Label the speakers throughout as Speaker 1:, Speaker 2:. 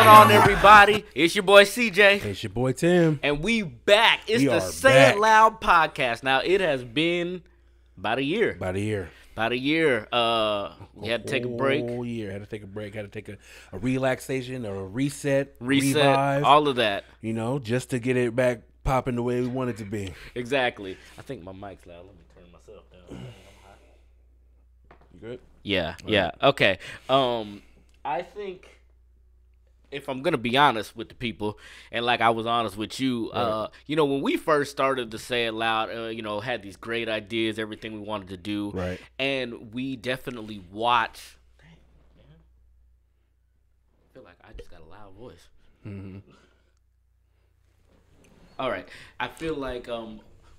Speaker 1: going on, everybody? It's your boy CJ.
Speaker 2: It's your boy Tim.
Speaker 1: And we back. It's the Say It Loud podcast. Now, it has been about a year.
Speaker 2: About a year.
Speaker 1: We had to take a break.
Speaker 2: Whole year. Had to take a break. Had to take a relaxation or a reset,
Speaker 1: revive. All of that.
Speaker 2: You know, just to get it back popping the way we want it to be.
Speaker 1: Exactly. I think my mic's loud. Let me turn myself down.
Speaker 2: You good?
Speaker 1: Yeah. Okay. I think if I'm gonna be honest with the people, and like I was honest with you, you know, when we first started to Say It Loud, you know, had these great ideas, everything we wanted to do,
Speaker 2: right?
Speaker 1: And we definitely watch. Dang, man. I feel like I just got a loud voice.
Speaker 2: Mm-hmm.
Speaker 1: All right, I feel like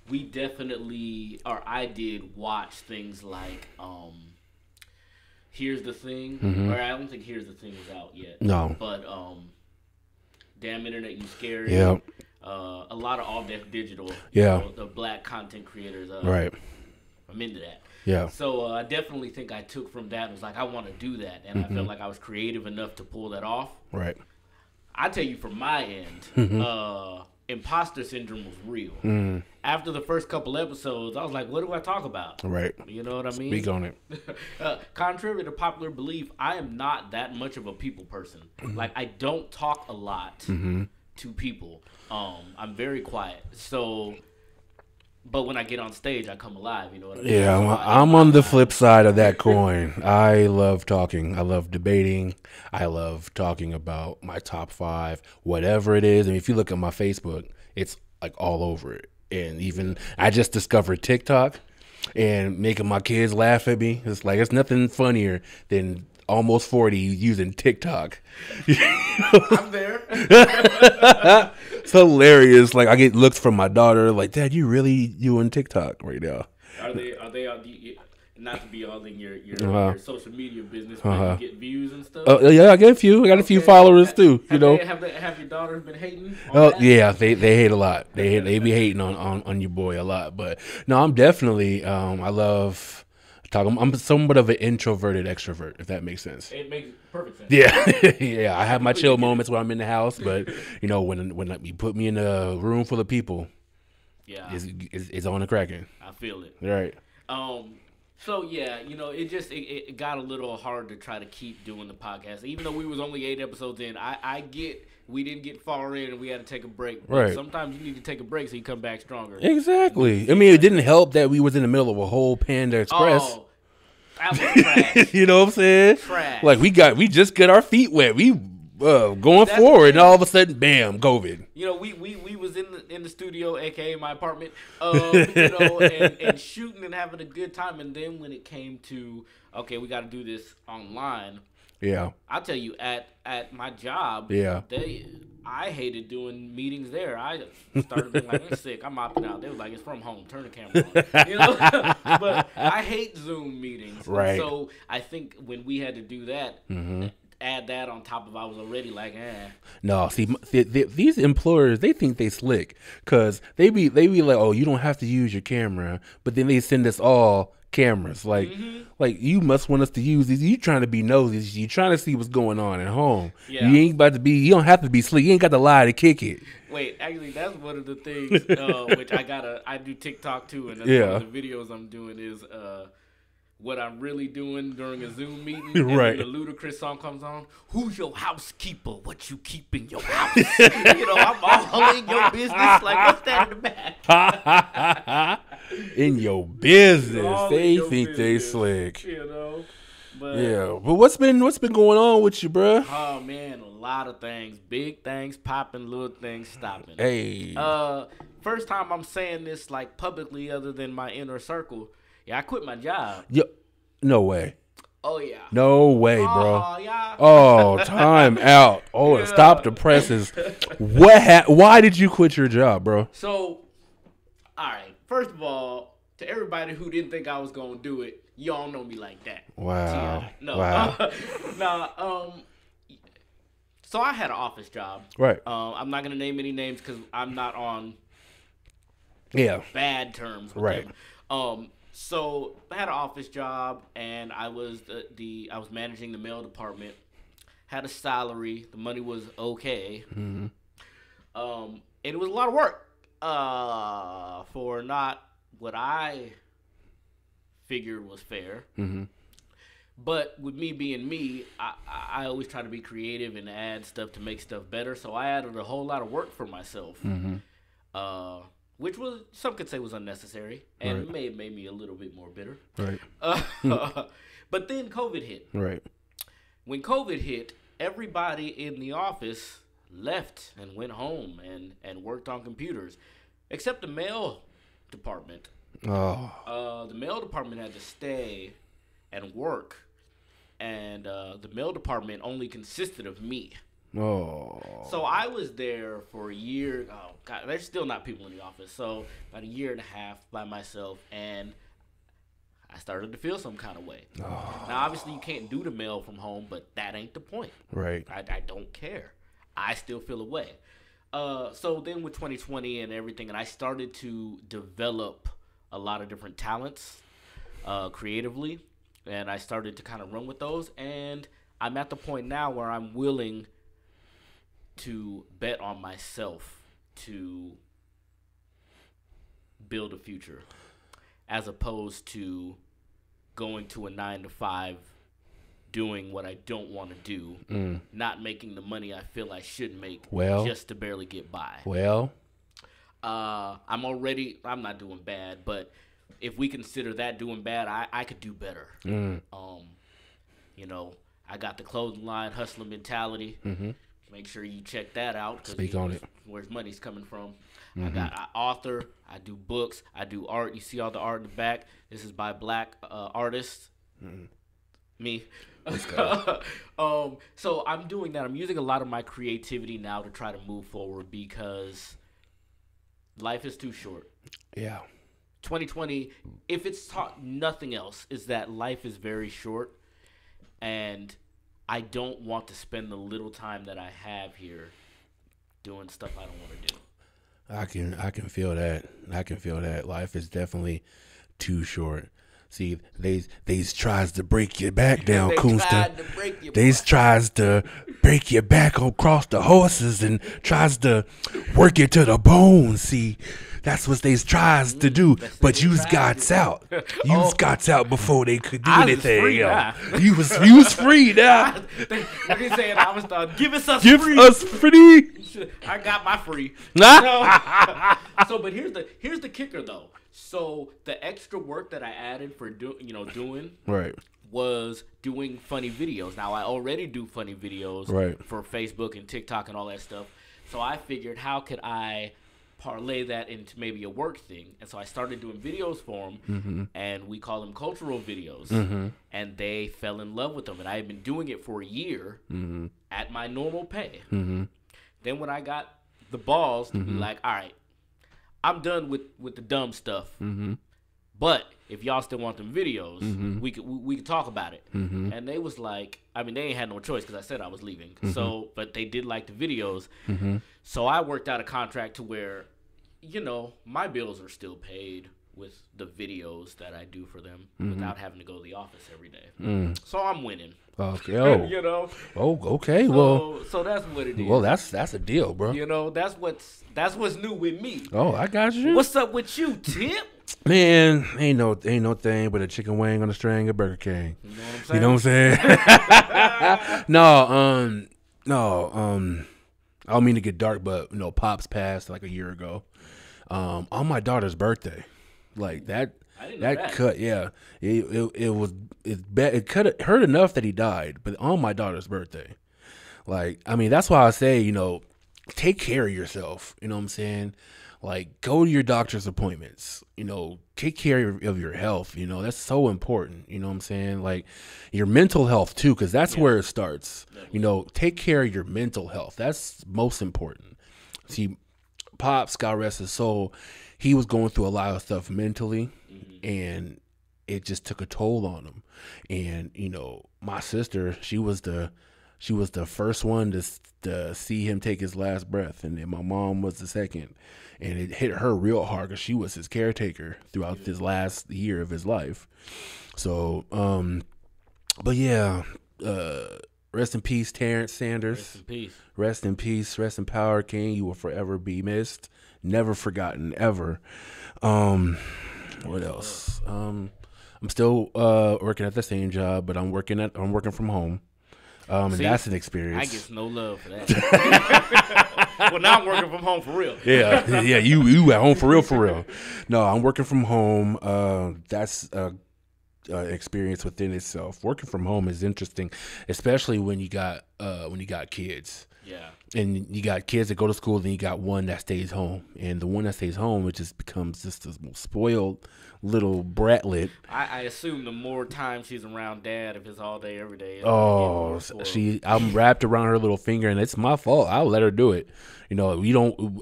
Speaker 1: we definitely, or I did watch things like Here's the Thing,
Speaker 2: mm-hmm.
Speaker 1: or I don't think Here's the Thing is out yet.
Speaker 2: No.
Speaker 1: But Damn Internet, You Scary.
Speaker 2: Yeah.
Speaker 1: A lot of All Deaf Digital.
Speaker 2: Yeah.
Speaker 1: You know, the black content creators.
Speaker 2: Right.
Speaker 1: I'm into that.
Speaker 2: Yeah.
Speaker 1: So I definitely think I took from that and was like, I want to do that. And
Speaker 2: mm-hmm.
Speaker 1: I felt like I was creative enough to pull that off.
Speaker 2: Right.
Speaker 1: I tell you from my end,
Speaker 2: mm-hmm.
Speaker 1: Imposter syndrome was real.
Speaker 2: Mm.
Speaker 1: After the first couple episodes, I was like, what do I talk about?
Speaker 2: Right.
Speaker 1: You know what I mean?
Speaker 2: Speak on it.
Speaker 1: Contrary to popular belief, I am not that much of a people person.
Speaker 2: Mm-hmm.
Speaker 1: Like, I don't talk a lot
Speaker 2: mm-hmm.
Speaker 1: to people. I'm very quiet. So, but when I get on stage, I come alive. You know what I mean?
Speaker 2: Yeah, I'm on the flip side of that coin. I love talking. I love debating. I love talking about my top 5, whatever it is. And if you look at my Facebook, it's like all over it. And even I just discovered TikTok and making my kids laugh at me. It's like, it's nothing funnier than almost 40 using TikTok.
Speaker 1: I'm there.
Speaker 2: It's hilarious. Like, I get looks from my daughter like, Dad, you really doing TikTok right now?
Speaker 1: Are they on not to be all in your social media business, but you get views and stuff?
Speaker 2: Yeah, I get a few. I got a few followers too. Have
Speaker 1: your daughters been hating?
Speaker 2: Yeah, they hate a lot. They be hating on your boy a lot. But no, I'm definitely I love talking. I'm somewhat of an introverted extrovert, if that makes sense.
Speaker 1: It makes perfect sense.
Speaker 2: Yeah. I have my chill moments when I'm in the house, but you know, when you put me in a room full of people,
Speaker 1: yeah,
Speaker 2: it's on the cracking.
Speaker 1: I feel it.
Speaker 2: Right.
Speaker 1: So yeah, you know, it got a little hard to try to keep doing the podcast, even though we was only 8 episodes in. I get we didn't get far in and we had to take a break. But
Speaker 2: right.
Speaker 1: Sometimes you need to take a break so you come back stronger.
Speaker 2: Exactly. I mean, it didn't help that we was in the middle of a whole Panda Express.
Speaker 1: Oh, that was trash.
Speaker 2: You know what I'm saying?
Speaker 1: Trash.
Speaker 2: Like we just got our feet wet. We going forward, and all of a sudden, bam, COVID.
Speaker 1: You know, we was in the studio, aka my apartment, you know, and shooting and having a good time. And then when it came to, okay, we got to do this online.
Speaker 2: Yeah.
Speaker 1: I'll tell you, at my job,
Speaker 2: yeah,
Speaker 1: I hated doing meetings there. I started being like, I'm sick, I'm opting out. They was like, it's from home, turn the camera on. You know? But I hate Zoom meetings.
Speaker 2: Right.
Speaker 1: So I think when we had to do that,
Speaker 2: mm-hmm.
Speaker 1: add that on top of I was already like,
Speaker 2: No, see, these employers, they think they slick because they be like, oh, you don't have to use your camera, but then they send us all cameras. Like,
Speaker 1: mm-hmm.
Speaker 2: like you must want us to use these. You trying to be nosy. You trying to see what's going on at home.
Speaker 1: Yeah.
Speaker 2: You ain't about to be. You don't have to be slick. You ain't got to lie to kick it.
Speaker 1: Wait, actually, that's one of the things which I do TikTok too, and that's one of the videos I'm doing is what I'm really doing during a Zoom meeting. And
Speaker 2: right.
Speaker 1: When the Ludacris song comes on, who's your housekeeper? What you keep in your house? You know, I'm all in your business. Like, what's that in the back?
Speaker 2: In your business.
Speaker 1: All
Speaker 2: they
Speaker 1: your
Speaker 2: think
Speaker 1: business,
Speaker 2: they slick.
Speaker 1: You know? But,
Speaker 2: yeah. But what's been going on with you, bruh?
Speaker 1: Oh, man, a lot of things. Big things popping, little things stopping.
Speaker 2: Hey.
Speaker 1: First time I'm saying this, like, publicly other than my inner circle. Yeah, I quit my job.
Speaker 2: No way.
Speaker 1: Oh, yeah.
Speaker 2: No way, bro.
Speaker 1: Oh, yeah.
Speaker 2: Oh, time out. Oh,
Speaker 1: yeah.
Speaker 2: Stop the presses. Why did you quit your job, bro?
Speaker 1: So, all right. First of all, to everybody who didn't think I was going to do it, y'all know me like that.
Speaker 2: Wow.
Speaker 1: No.
Speaker 2: Wow.
Speaker 1: So I had an office job.
Speaker 2: Right.
Speaker 1: I'm not going to name any names because I'm not on bad terms with
Speaker 2: right.
Speaker 1: them. So I had an office job, and I was I was managing the mail department. had a salary. The money was okay.
Speaker 2: Mm-hmm.
Speaker 1: And it was a lot of work for not what I figured was fair.
Speaker 2: Mm-hmm.
Speaker 1: But with me being me, I always try to be creative and add stuff to make stuff better. So I added a whole lot of work for myself, which was, some could say, was unnecessary, and it may have made me a little bit more bitter.
Speaker 2: Right.
Speaker 1: But then COVID hit.
Speaker 2: Right.
Speaker 1: When COVID hit, everybody in the office left and went home and worked on computers, except the mail department.
Speaker 2: Oh.
Speaker 1: The mail department had to stay and work, and the mail department only consisted of me.
Speaker 2: Oh.
Speaker 1: So I was there for a year. Oh God, there's still not people in the office. So about a year and a half by myself, and I started to feel some kind of way.
Speaker 2: Oh.
Speaker 1: Now, obviously, you can't do the mail from home, but that ain't the point.
Speaker 2: Right.
Speaker 1: I don't care. I still feel a way. So then with 2020 and everything, and I started to develop a lot of different talents creatively, and I started to kind of run with those, and I'm at the point now where I'm willing to bet on myself to build a future, as opposed to going to a 9-to-5, doing what I don't want to do, not making the money I feel I should make, just to barely get by.
Speaker 2: Well,
Speaker 1: I'm not doing bad, but if we consider that doing bad, I could do better. You know, I got the clothing line, Hustler Mentality.
Speaker 2: Mm-hmm.
Speaker 1: Make sure you check that out.
Speaker 2: Speak on it.
Speaker 1: Where's money's coming from?
Speaker 2: Mm-hmm.
Speaker 1: I author. I do books. I do art. You see all the art in the back. This is by black artists.
Speaker 2: Mm-hmm.
Speaker 1: Me. So I'm doing that. I'm using a lot of my creativity now to try to move forward, because life is too short.
Speaker 2: Yeah.
Speaker 1: 2020, if it's taught nothing else, is that life is very short, and I don't want to spend the little time that I have here doing stuff I don't want to do.
Speaker 2: I can feel that. I can feel that. Life is definitely too short. See, they tries to break your back down, Kunsta. They tries to break your back across the horses and tries to work you to the bone. See, that's what they tries to do. But you got out. You got out before they could do anything. You was free now.
Speaker 1: What they saying? I was give us free.
Speaker 2: Give us free.
Speaker 1: I got my free. So, but here's the kicker though. So the extra work that I added for doing
Speaker 2: right
Speaker 1: was doing funny videos. Now I already do funny videos for Facebook and TikTok and all that stuff. So I figured, how could I parlay that into maybe a work thing? And so I started doing videos for them, and we call them cultural videos. And they fell in love with them, and I had been doing it for a year at my normal pay. Then when I got the balls to be like, all right, I'm done with the dumb stuff. But if y'all still want them videos, we could talk about it. And they was like, I mean, they ain't had no choice because I said I was leaving. So, but they did like the videos. So I worked out a contract to where, my bills are still paid with the videos that I do for them without having to go to the office every day. So I'm winning.
Speaker 2: Okay. Oh. Oh, okay.
Speaker 1: So that's what it is.
Speaker 2: Well, that's a deal, bro.
Speaker 1: That's what's new with me.
Speaker 2: Oh, I got you.
Speaker 1: What's up with you, Tip?
Speaker 2: Man, ain't no thing but a chicken wing on a string at Burger King. You know what I'm saying? No. I don't mean to get dark, but Pops passed like a year ago. On my daughter's birthday, like that. That cut, yeah. It hurt enough that he died, but on my daughter's birthday, like, I mean, that's why I say, take care of yourself. You know what I'm saying? Like, go to your doctor's appointments. Take care of your health. That's so important. You know what I'm saying? Like, your mental health too, because that's where it starts. Take care of your mental health. That's most important. See, Pops, God rest his soul, he was going through a lot of stuff mentally, and it just took a toll on him. And my sister, she was the first one to see him take his last breath, and then my mom was the second. And it hit her real hard because she was his caretaker throughout this last year of his life. So, but yeah, Rest in peace, Terrence Sanders.
Speaker 1: Rest in peace.
Speaker 2: Rest in peace. Rest in power, King. You will forever be missed. Never forgotten, ever. What else? I'm still working at the same job, but I'm working from home. And that's an experience.
Speaker 1: I get no love for that. Well, now I'm working from home for real.
Speaker 2: Yeah, you at home for real. No, I'm working from home. That's experience within itself. Working from home is interesting, especially when you got kids.
Speaker 1: Yeah.
Speaker 2: And you got kids that go to school, then you got one that stays home. And the one that stays home, it just becomes just a spoiled little bratlet.
Speaker 1: I assume the more time she's around dad, if it's all day, every day.
Speaker 2: I'm wrapped around her little finger, and it's my fault. I'll let her do it.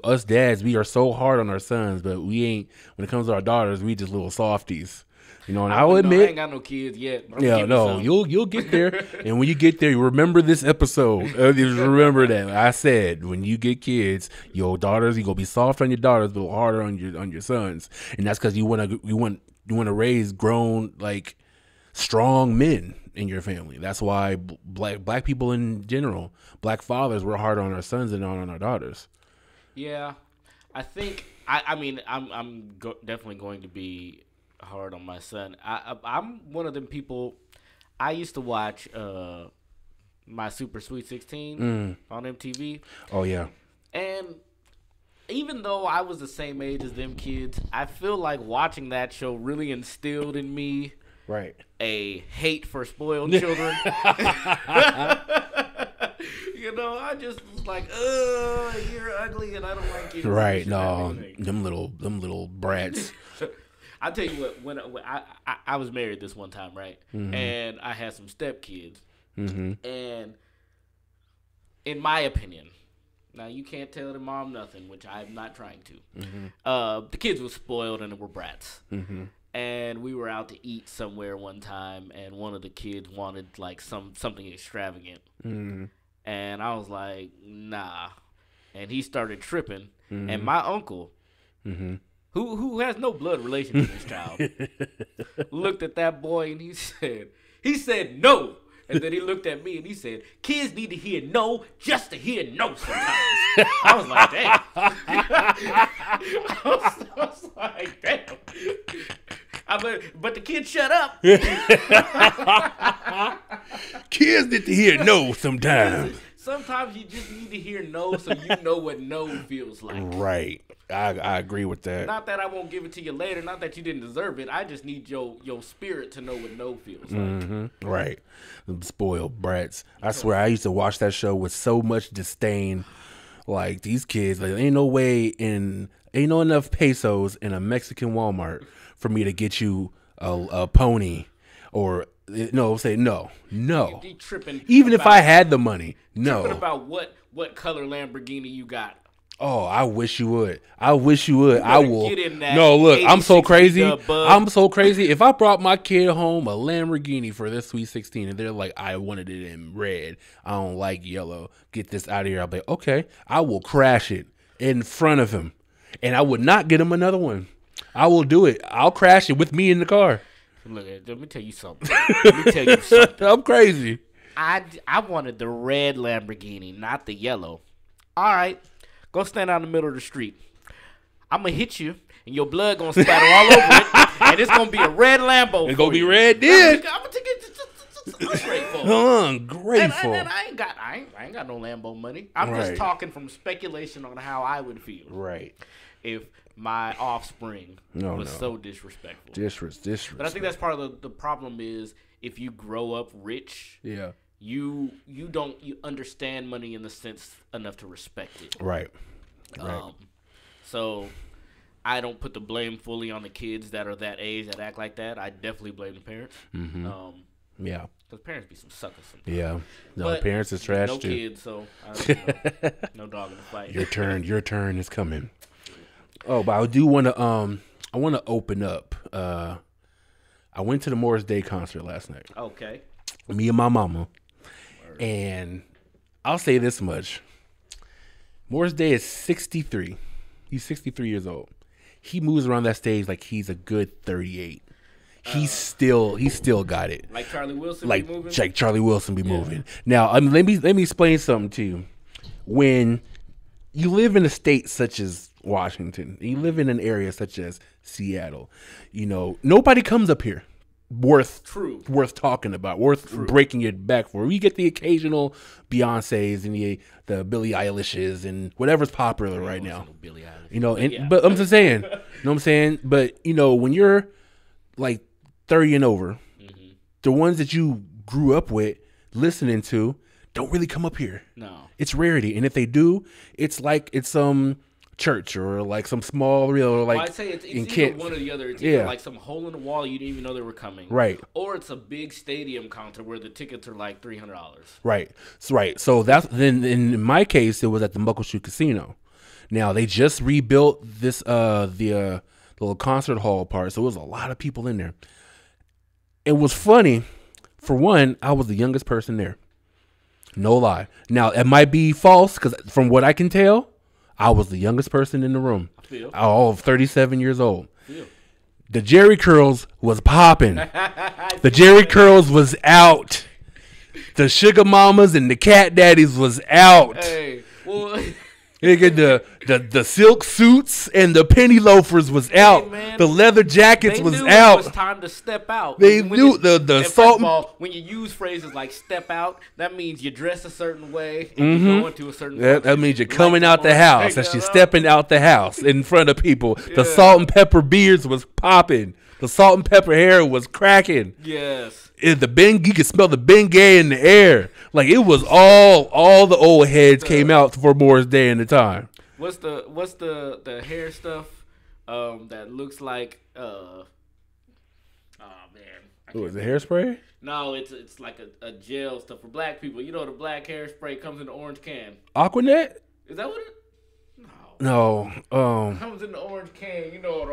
Speaker 2: Us dads, we are so hard on our sons, but we ain't, when it comes to our daughters, we just little softies. And I'll admit,
Speaker 1: I ain't got no kids yet. But
Speaker 2: you'll get there. And when you get there, you remember this episode. Just remember that I said when you get kids, your daughters, you gonna be soft on your daughters, but harder on your sons. And that's because you want to raise grown, like, strong men in your family. That's why black people in general, black fathers, were hard on our sons and not on our daughters.
Speaker 1: Yeah, I think I'm definitely going to be hard on my son. I'm one of them people. I used to watch My Super Sweet 16 on MTV.
Speaker 2: Oh yeah.
Speaker 1: And even though I was the same age as them kids, I feel like watching that show really instilled in me a hate for spoiled children. I just was like, you're ugly and I don't like you.
Speaker 2: Right, no, them little brats.
Speaker 1: I'll tell you what, when I was married this one time, right? Mm-hmm. And I had some stepkids. Mm-hmm. And in my opinion, now you can't tell their mom nothing, which I'm not trying to. Mm-hmm. The kids were spoiled and they were brats. Mm-hmm. And we were out to eat somewhere one time, and one of the kids wanted like something extravagant. Mm-hmm. And I was like, nah. And he started tripping. Mm-hmm. And my uncle, who has no blood relation to this child, looked at that boy and he said no. And then he looked at me and he said, kids need to hear no just to hear no sometimes. I was like, damn. I was like, damn. But the kids shut up.
Speaker 2: Kids need to hear no sometimes.
Speaker 1: Sometimes you just need to hear no so you know what no feels like. Right.
Speaker 2: I agree with that.
Speaker 1: Not that I won't give it to you later. Not that you didn't deserve it. I just need your spirit to know what no feels like. Mm-hmm.
Speaker 2: Right. Them spoiled brats. I swear I used to watch that show with so much disdain. Like, these kids, like, ain't no enough pesos in a Mexican Walmart for me to get you a pony or say no.
Speaker 1: You tripping.
Speaker 2: Even if I had the money, no.
Speaker 1: Tripping about what color Lamborghini you got.
Speaker 2: Oh, I wish you would. I will.
Speaker 1: Get in that.
Speaker 2: No, look, I'm so crazy. If I brought my kid home a Lamborghini for this Sweet 16 and they're like, I wanted it in red, I don't like yellow, get this out of here, I'll be like, okay, I will crash it in front of him. And I would not get him another one. I will do it. I'll crash it with me in the car.
Speaker 1: Look, let me tell you something.
Speaker 2: I'm crazy.
Speaker 1: I wanted the red Lamborghini, not the yellow. All right. Go stand out in the middle of the street. I'm going to hit you, and your blood going to spatter all over it, and it's going to be a red Lambo.
Speaker 2: It's going to be red, then.
Speaker 1: I'm going to take it ungrateful.
Speaker 2: Ungrateful.
Speaker 1: And I ain't got no Lambo money. I'm just talking from speculation on how I would feel.
Speaker 2: Right.
Speaker 1: If my offspring was so disrespectful.
Speaker 2: Disrespectful.
Speaker 1: But I think that's part of the problem is if you grow up rich.
Speaker 2: Yeah.
Speaker 1: You understand money in the sense enough to respect it.
Speaker 2: Right.
Speaker 1: So I don't put the blame fully on the kids that are that age that act like that. I definitely blame the parents. Mm-hmm.
Speaker 2: Yeah.
Speaker 1: Because parents be some suckers sometimes.
Speaker 2: Yeah. No, parents is trash
Speaker 1: no
Speaker 2: too.
Speaker 1: No kids, so I don't know. No dog in the fight.
Speaker 2: Your turn is coming. Oh, but I do want to open up. I went to the Morris Day concert last night.
Speaker 1: Okay.
Speaker 2: Me and my mama. And I'll say this much. Morris Day is 63. He's 63 years old. He moves around that stage like he's a good 38. He still got it.
Speaker 1: Like Charlie Wilson
Speaker 2: Like
Speaker 1: be moving?
Speaker 2: Charlie Wilson be moving. Now, let me explain something to you. When you live in a state such as Washington, you live in an area such as Seattle, nobody comes up here worth talking about, worth breaking your back for. We get the occasional Beyoncés and the Billie Eilishes and whatever's popular right now.
Speaker 1: Billie Eilish.
Speaker 2: But I'm just saying, you know what I'm saying? But when you're like 30 and over, the ones that you grew up with listening to don't really come up here.
Speaker 1: No.
Speaker 2: It's rarity. And if they do, it's like it's some church or like some small real like
Speaker 1: I'd say it's either one or the other. It's either like some hole in the wall you didn't even know they were coming.
Speaker 2: Right.
Speaker 1: Or it's a big stadium concert where the tickets are like $300.
Speaker 2: Right. So that's then in my case it was at the Muckleshoot Casino. Now they just rebuilt this the little concert hall part, so it was a lot of people in there. It was funny. For one, I was the youngest person there. No lie. Now it might be false because from what I can tell, I was the youngest person in the room. All of 37 years old. The Jerry Curls was popping. The Jerry Curls was out. The Sugar Mamas and the Cat Daddies was out.
Speaker 1: Hey, well,
Speaker 2: the silk suits and the penny loafers was out.
Speaker 1: Man,
Speaker 2: the leather jackets was
Speaker 1: knew
Speaker 2: out.
Speaker 1: It was time to step out.
Speaker 2: They knew the salt.
Speaker 1: First of all, when you use phrases like "step out," that means you dress a certain way and you go into a certain.
Speaker 2: That means you're coming out the house. That's you stepping out the house in front of people. The salt and pepper beards was popping. The salt and pepper hair was cracking.
Speaker 1: Yes.
Speaker 2: You could smell the Bengay in the air. Like it was all the old heads came out for Morris Day in the time.
Speaker 1: What's the hair stuff that looks like oh man.
Speaker 2: What was it, hairspray?
Speaker 1: No, it's like a gel stuff for black people. You know the black hairspray comes in the orange can.
Speaker 2: Aquanet?
Speaker 1: Is that what it?
Speaker 2: No.
Speaker 1: Comes in the orange can. You know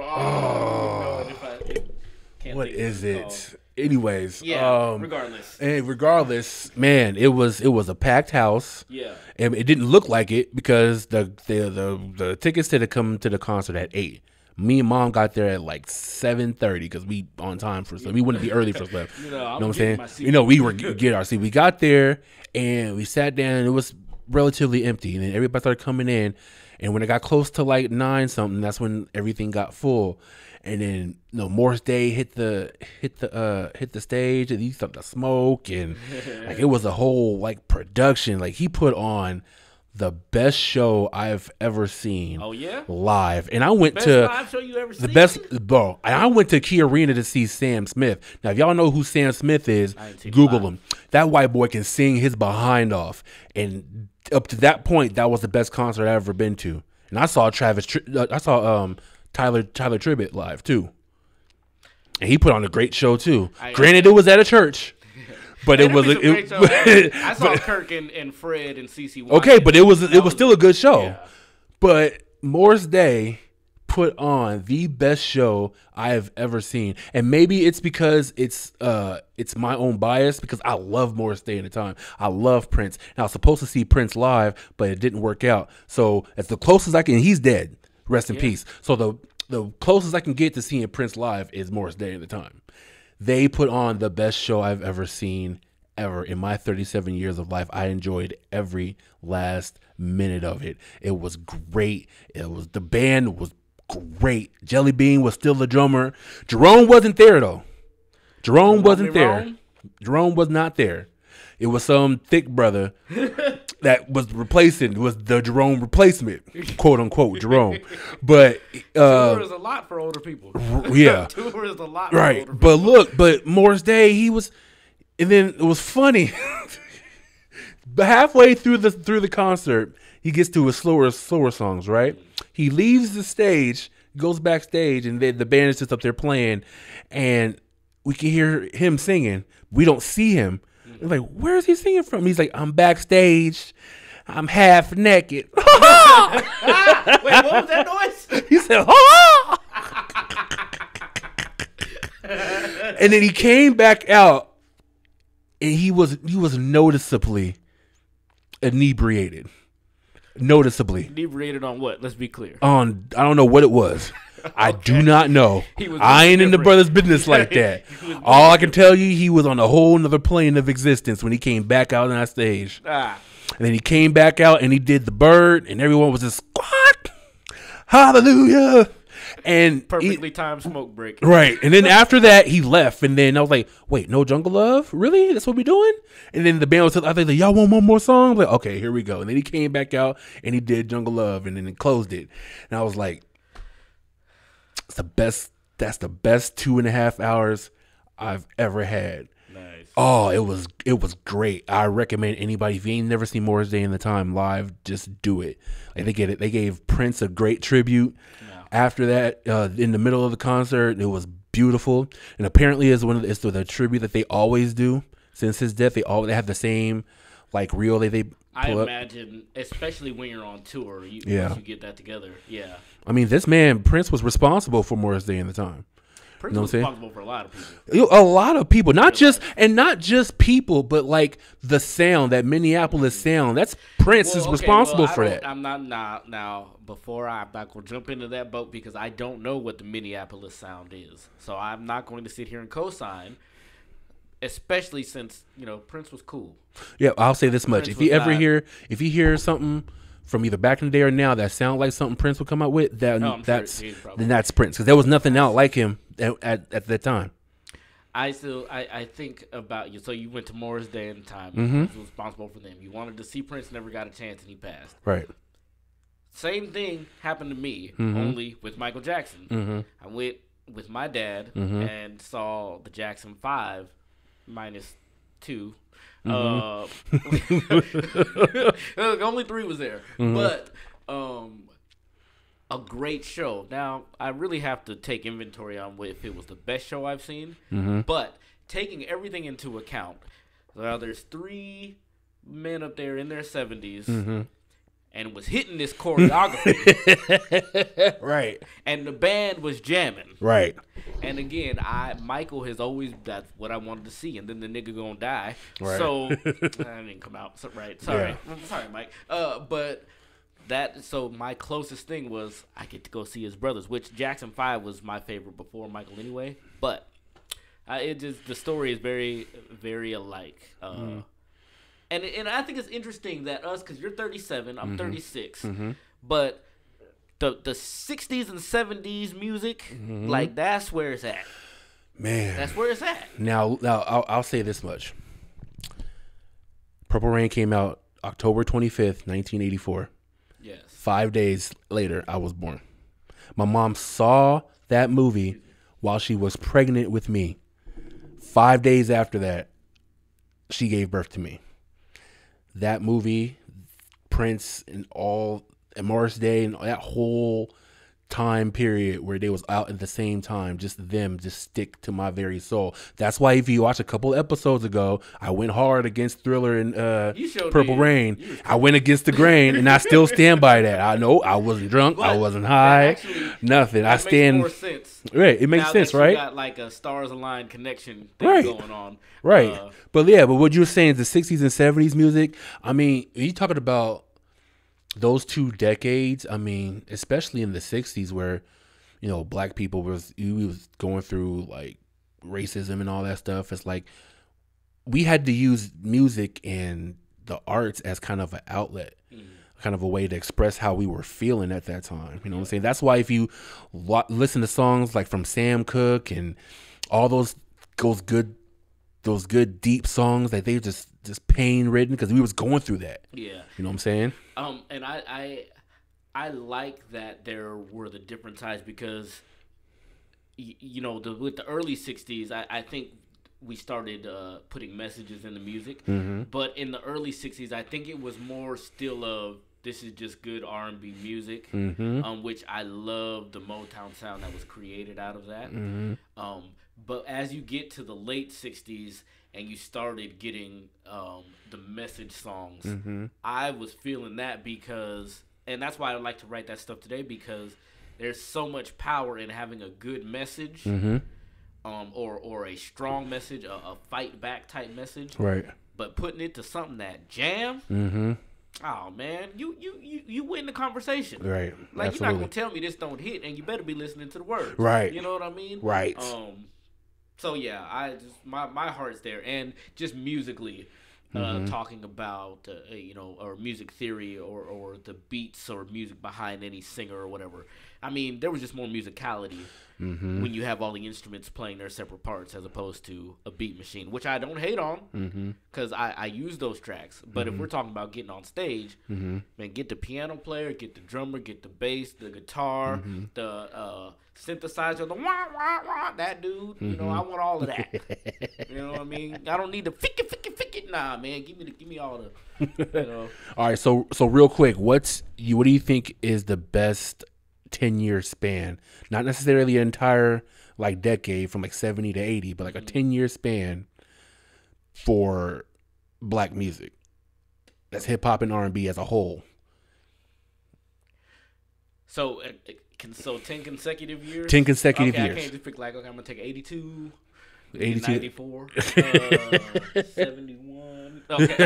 Speaker 2: what is it? Anyways, regardless, man, it was a packed house.
Speaker 1: Yeah,
Speaker 2: and it didn't look like it because the tickets to come to the concert at 8. Me and Mom got there at like 7:30 because we on time for stuff. We wouldn't be early for stuff. You know what I'm saying? We were get our seat. We got there and we sat down. And it was relatively empty, and then everybody started coming in. And when it got close to like 9 something, that's when everything got full. And then Morris Day hit the stage, and he started to smoke, and like it was a whole like production. Like he put on the best show I've ever seen.
Speaker 1: Oh yeah,
Speaker 2: live. And I went
Speaker 1: best
Speaker 2: to
Speaker 1: live show you ever
Speaker 2: the
Speaker 1: seen?
Speaker 2: best, bro. And I went to Key Arena to see Sam Smith. Now, if y'all know who Sam Smith is, Google him. That white boy can sing his behind off, and up to that point, that was the best concert I've ever been to. And I saw Tyler Tribbett live too, and he put on a great show too. Granted, it was at a church, but it was
Speaker 1: I saw Kirk and Fred and CeCe.
Speaker 2: Okay, but it was still a good show. Yeah. But Morris Day put on the best show I have ever seen, and maybe it's because it's my own bias because I love Morris Day at the time. I love Prince, and I was supposed to see Prince live, but it didn't work out. So it's the closest I can. He's dead. Rest in peace. So the closest I can get to seeing Prince live is Morris Day at the time. They put on the best show I've ever seen ever in my 37 years of life. I enjoyed every last minute of it. It was great. The band was great. Jelly Bean was still the drummer. Jerome wasn't there though. Jerome wasn't there. Jerome was not there. It was some thick brother that was the Jerome replacement, quote unquote Jerome. But
Speaker 1: tour is a lot for older people.
Speaker 2: Yeah,
Speaker 1: tour is a lot.
Speaker 2: Right,
Speaker 1: for older people.
Speaker 2: But Morris Day, he was, and then it was funny. But halfway through the concert, he gets to his slower songs. Right, he leaves the stage, goes backstage, and the band is just up there playing, and we can hear him singing. We don't see him. It's like, where is he singing from? He's like, I'm backstage. I'm half naked.
Speaker 1: Wait, what was that noise?
Speaker 2: He said, ha! And then he came back out, and he was noticeably inebriated. Noticeably.
Speaker 1: Inebriated on what? Let's be clear.
Speaker 2: I don't know what it was. I do not know.
Speaker 1: He was
Speaker 2: I ain't in the
Speaker 1: different.
Speaker 2: brother's business like that.
Speaker 1: He was
Speaker 2: All I can tell you, he was on a whole nother plane of existence when he came back out on that stage.
Speaker 1: Ah,
Speaker 2: And then he came back out and he did the bird, and everyone was just squat, hallelujah. And
Speaker 1: perfectly timed smoke break.
Speaker 2: right. And then after that, he left. And then I was like, wait, no Jungle Love? Really? That's what we doing? And then the band was I think, y'all want one more song? I'm like, okay, here we go. And then he came back out and he did Jungle Love and then it closed it. And I was like, it's the best. That's the best 2.5 hours I've ever had.
Speaker 1: Nice.
Speaker 2: Oh, it was great. I recommend anybody, if you ain't never seen Morris Day in the Time live, just do it. Like they get it. They gave Prince a great tribute. No. After that, in the middle of the concert, it was beautiful. And apparently, it's the tribute that they always do since his death. They have the same like reel they
Speaker 1: I
Speaker 2: pull up.
Speaker 1: imagine, especially when you're on tour, once you get that together. Yeah.
Speaker 2: I mean, this man Prince was responsible for Morris Day in the Time.
Speaker 1: Prince was responsible for a lot of
Speaker 2: people. A lot of people, not just people, but like the sound, that Minneapolis sound. That's Prince is responsible for that.
Speaker 1: I'm not now. Before I'm not going to jump into that boat because I don't know what the Minneapolis sound is, so I'm not going to sit here and co-sign. Especially since Prince was cool.
Speaker 2: Yeah, I'll say this much: if you hear something from either back in the day or now that sound like something Prince would come out with, then that's Prince, because there was nothing out like him at that time.
Speaker 1: I think about you. So you went to Morris Day in time.
Speaker 2: Mm-hmm.
Speaker 1: Prince was responsible for them. You wanted to see Prince, never got a chance, and he passed.
Speaker 2: Right.
Speaker 1: Same thing happened to me,
Speaker 2: mm-hmm.
Speaker 1: only with Michael Jackson.
Speaker 2: Mm-hmm.
Speaker 1: I went with my dad
Speaker 2: mm-hmm.
Speaker 1: and saw the Jackson 5 -2.
Speaker 2: Mm-hmm.
Speaker 1: Only 3 was there,
Speaker 2: mm-hmm.
Speaker 1: but a great show. Now I really have to take inventory on if it was the best show I've seen.
Speaker 2: Mm-hmm.
Speaker 1: But taking everything into account, well, there's 3 men up there in their 70s.
Speaker 2: Mm-hmm.
Speaker 1: And was hitting this choreography.
Speaker 2: Right.
Speaker 1: And the band was jamming.
Speaker 2: Right.
Speaker 1: And again, Michael has always, that's what I wanted to see. And then the nigga gonna die.
Speaker 2: Right.
Speaker 1: So, I didn't come out. Right. Sorry.
Speaker 2: Yeah.
Speaker 1: Sorry, Mike. But so my closest thing was I get to go see his brothers, which Jackson 5 was my favorite before Michael anyway. But the story is very, very alike. And I think it's interesting that because you're 37, I'm
Speaker 2: mm-hmm.
Speaker 1: 36,
Speaker 2: mm-hmm.
Speaker 1: but the 60s and 70s music,
Speaker 2: mm-hmm.
Speaker 1: like that's where it's at.
Speaker 2: Man,
Speaker 1: that's where it's at.
Speaker 2: Now I'll say this much: Purple Rain came out October 25th, 1984.
Speaker 1: Yes.
Speaker 2: 5 days later, I was born. My mom saw that movie while she was pregnant with me. 5 days after that, she gave birth to me. That movie, Prince, and Morris Day, and that whole time period where they was out at the same time, just stick to my very soul. That's why if you watch a couple episodes ago, I went hard against Thriller and Purple Rain. I went against the grain, and I still stand by that. I know I wasn't drunk, I wasn't high, nothing. I stand.
Speaker 1: Makes more sense.
Speaker 2: Right, it makes sense, right?
Speaker 1: You got like a stars aligned connection thing going on.
Speaker 2: Right. But what you're saying is the 60s and 70s music. I mean, you talking about those 2 decades. I mean, especially in the 60s where, black people was going through like racism and all that stuff. It's like we had to use music and the arts as kind of an outlet. Kind of a way to express how we were feeling at that time. You know what I'm saying? That's why if you listen to songs like from Sam Cooke and all those good deep songs, that they just pain ridden because we was going through that.
Speaker 1: Yeah.
Speaker 2: You know what I'm saying?
Speaker 1: And I like that there were the different sides because with the early 60s, I think we started putting messages in the music.
Speaker 2: Mm-hmm.
Speaker 1: But in the early 60s, I think it was more still of this is just good R&B music,
Speaker 2: mm-hmm.
Speaker 1: Which I love the Motown sound that was created out of that.
Speaker 2: Mm-hmm.
Speaker 1: But as you get to the late 60s and you started getting the message songs,
Speaker 2: mm-hmm.
Speaker 1: I was feeling that and that's why I like to write that stuff today, because there's so much power in having a good message.
Speaker 2: Mm-hmm.
Speaker 1: Or a strong message, a fight back type message.
Speaker 2: Right.
Speaker 1: But putting it to something that jam,
Speaker 2: mm-hmm.
Speaker 1: Oh man, you win the conversation.
Speaker 2: Right.
Speaker 1: Like
Speaker 2: Absolutely.
Speaker 1: you're not gonna tell me this don't hit, and you better be listening to the words.
Speaker 2: Right.
Speaker 1: You know what I mean?
Speaker 2: Right.
Speaker 1: So yeah, I just my heart's there, and just musically, talking about or music theory or the beats or music behind any singer or whatever. I mean, there was just more musicality when you have all the instruments playing their separate parts as opposed to a beat machine, which I don't hate on because I use those tracks. But if we're talking about getting on stage, man, get the piano player, get the drummer, get the bass, the guitar, the synthesizer, the wah wah wah, that dude. You know, I want all of that. You know what I mean? I don't need the fick it. Nah, man, give me all the. You know.
Speaker 2: All right, so real quick, what do you think is the best 10-year span? Not necessarily an entire like decade from like 70 to 80, but like a 10-year span for black music. That's hip hop and R&B as a whole.
Speaker 1: So 10 consecutive years?
Speaker 2: 10 consecutive years.
Speaker 1: I can't just pick like, okay, I'm going to take 82,
Speaker 2: 82.
Speaker 1: 94, 71. Okay.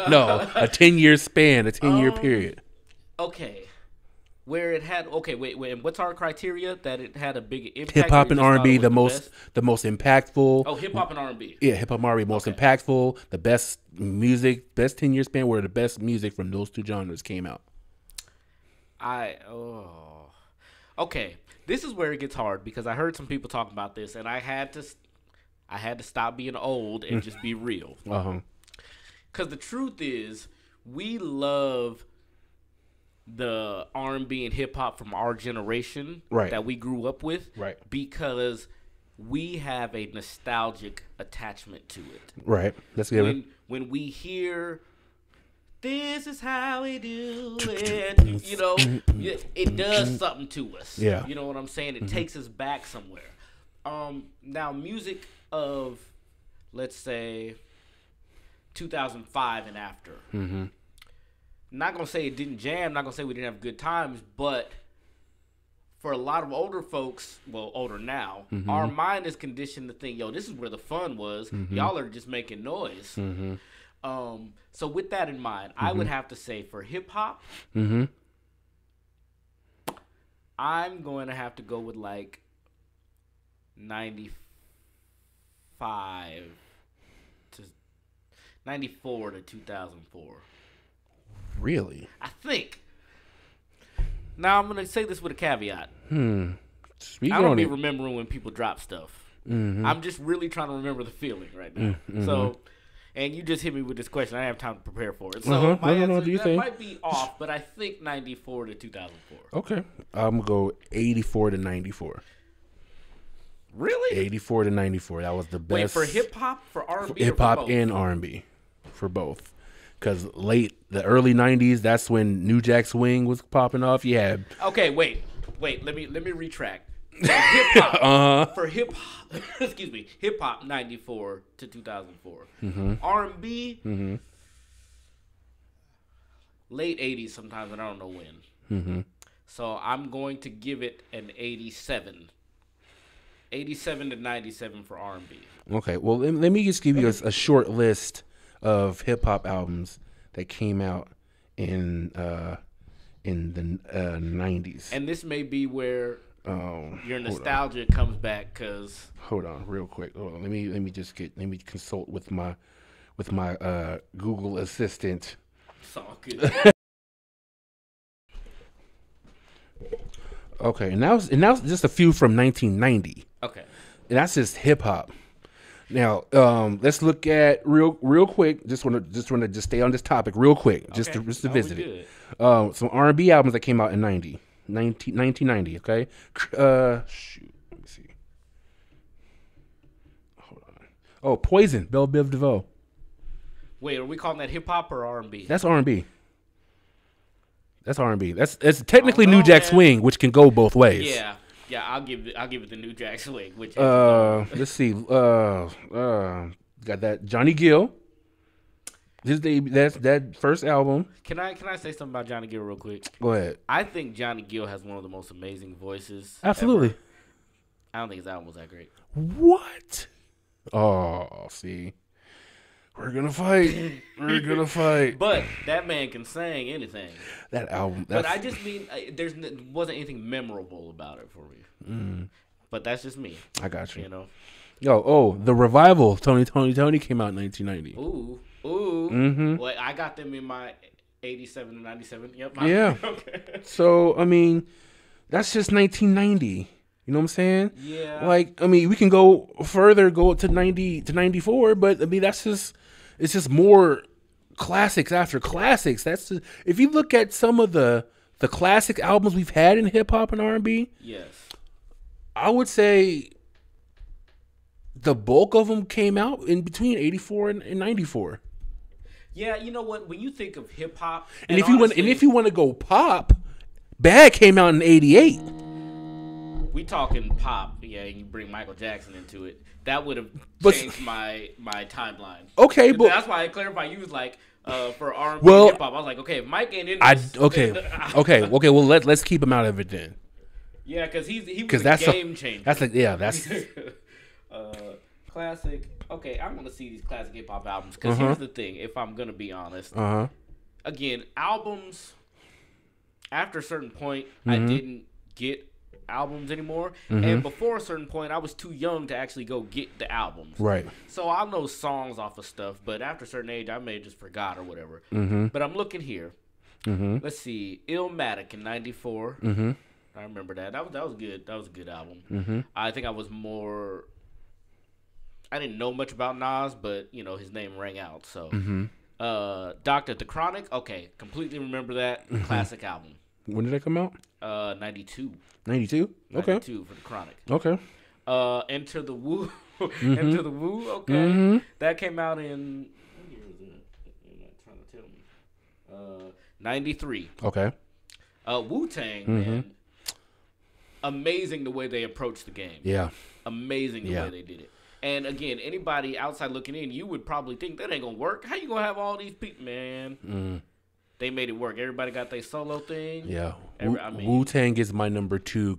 Speaker 2: No, a 10-year span, a 10-year period.
Speaker 1: Okay. Where it had, wait, and what's our criteria that it had a big impact?
Speaker 2: Hip hop and R&B, the most impactful.
Speaker 1: Oh, hip hop and R&B.
Speaker 2: Yeah, hip hop and R&B, most impactful, the best music, best 10-year span where the best music from those two genres came out.
Speaker 1: Okay, this is where it gets hard because I heard some people talk about this, and I had to stop being old and just be real. Because the truth is, we love the R&B and hip hop from our generation that we grew up with, because we have a nostalgic attachment to it.
Speaker 2: Right. That's good.
Speaker 1: When we hear, this is how we do it, you know, it does something to us.
Speaker 2: Yeah.
Speaker 1: You know what I'm saying? It takes us back somewhere. Now, music of, let's say, 2005 and after. Not going to say it didn't jam, not going to say we didn't have good times, but for a lot of older folks, well, older now, our mind is conditioned to think, yo, this is where the fun was. Y'all are just making noise. So with that in mind, I would have to say for hip-hop, I'm going to have to go with like 94 to 2004.
Speaker 2: Really?
Speaker 1: I think. Now, I'm going to say this with a caveat. I don't be remembering when people drop stuff. I'm just really trying to remember the feeling right now. So, and you just hit me with this question. I didn't have time to prepare for it. So, my answer might be off, but I think 94 to 2004.
Speaker 2: Okay. I'm going to go 84 to 94.
Speaker 1: Really?
Speaker 2: 84 to 94. That was the best.
Speaker 1: Wait, for hip-hop, for R&B,
Speaker 2: hip-hop and R&B. For both. Because the early 90s, that's when New Jack Swing was popping off. You had...
Speaker 1: Okay, wait. Let me retract. Hip-hop. For hip-hop, excuse me, hip-hop 94 to 2004. R&B, late 80s sometimes, and I don't know when. So I'm going to give it an 87. 87 to 97 for R&B.
Speaker 2: Okay, well, let me just give you a short list of hip-hop albums that came out in the 90s.
Speaker 1: And this may be where your nostalgia comes back, because...
Speaker 2: Hold on, real quick. Hold on. Let me consult with my Google Assistant.
Speaker 1: It's all good.
Speaker 2: Okay, and now just a few from 1990.
Speaker 1: Okay.
Speaker 2: And that's just hip-hop. Now, let's look at real quick. Just want to stay on this topic real quick, just to visit it. Some R&B albums that came out in 1990. Okay, shoot, let me see. Hold on. Oh, Poison, Belle Biv DeVoe.
Speaker 1: Wait, are we calling that hip hop or R&B?
Speaker 2: That's R&B. That's R&B. That's technically New Jack Swing, which can go both ways.
Speaker 1: Yeah, I'll give it the New Jack Swing. Which
Speaker 2: let's see. Got that Johnny Gill. That's that first album.
Speaker 1: Can I say something about Johnny Gill real quick?
Speaker 2: Go ahead.
Speaker 1: I think Johnny Gill has one of the most amazing voices.
Speaker 2: Absolutely.
Speaker 1: Ever. I don't think his album was that great.
Speaker 2: What? Oh, see. We're gonna fight. We're gonna fight.
Speaker 1: But that man can sing anything.
Speaker 2: That album.
Speaker 1: But I just mean, wasn't anything memorable about it for me. But that's just me.
Speaker 2: I got you.
Speaker 1: You know.
Speaker 2: The Revival. Tony came out in 1990.
Speaker 1: Ooh. Well, I got them in my 87 and 97. Yep.
Speaker 2: Yeah.
Speaker 1: Okay.
Speaker 2: So I mean, that's just 1990. You know what I'm saying?
Speaker 1: Yeah.
Speaker 2: Like, I mean, we can go further, go to 90 to 94, but I mean, it's just more classics after classics. That's just, if you look at some of the classic albums we've had in hip hop and R&B.
Speaker 1: Yes.
Speaker 2: I would say the bulk of them came out in between 84 and 94.
Speaker 1: Yeah, you know what? When you think of hip hop,
Speaker 2: And if you want to go pop, Bad came out in 88.
Speaker 1: We talking pop, yeah. You bring Michael Jackson into it, that would have changed my timeline.
Speaker 2: Okay, but
Speaker 1: that's why I clarified. You was like, for R&B hip hop, I was like, okay, if Mike ain't in this,
Speaker 2: okay. Well, let's keep him out of it then.
Speaker 1: Yeah, because he was a game changer.
Speaker 2: That's
Speaker 1: classic. Okay, I'm gonna see these classic hip hop albums because here's the thing. If I'm gonna be honest, again, albums. After a certain point, I didn't get albums anymore, and before a certain point I was too young to actually go get the albums,
Speaker 2: right?
Speaker 1: So I'll know songs off of stuff, but after a certain age I may have just forgot or whatever. But I'm looking here, let's see, Illmatic in 94. I remember that was good. That was a good album. I think I didn't know much about Nas, but you know his name rang out. So Dr. The Chronic, okay, completely remember that. Classic album.
Speaker 2: When did that come out?
Speaker 1: 92.
Speaker 2: 92? Okay.
Speaker 1: 92 for The Chronic.
Speaker 2: Okay.
Speaker 1: Enter the Woo. Enter the Woo, okay. That came out in, what year is it? You're not trying to tell me. 93.
Speaker 2: Okay.
Speaker 1: Wu-Tang, man. Amazing the way they approached the game.
Speaker 2: Yeah.
Speaker 1: Amazing the way they did it. And again, anybody outside looking in, you would probably think that ain't gonna work. How you gonna have all these people, man? They made it work. Everybody got their solo thing.
Speaker 2: Yeah, Wu-Tang is my number 2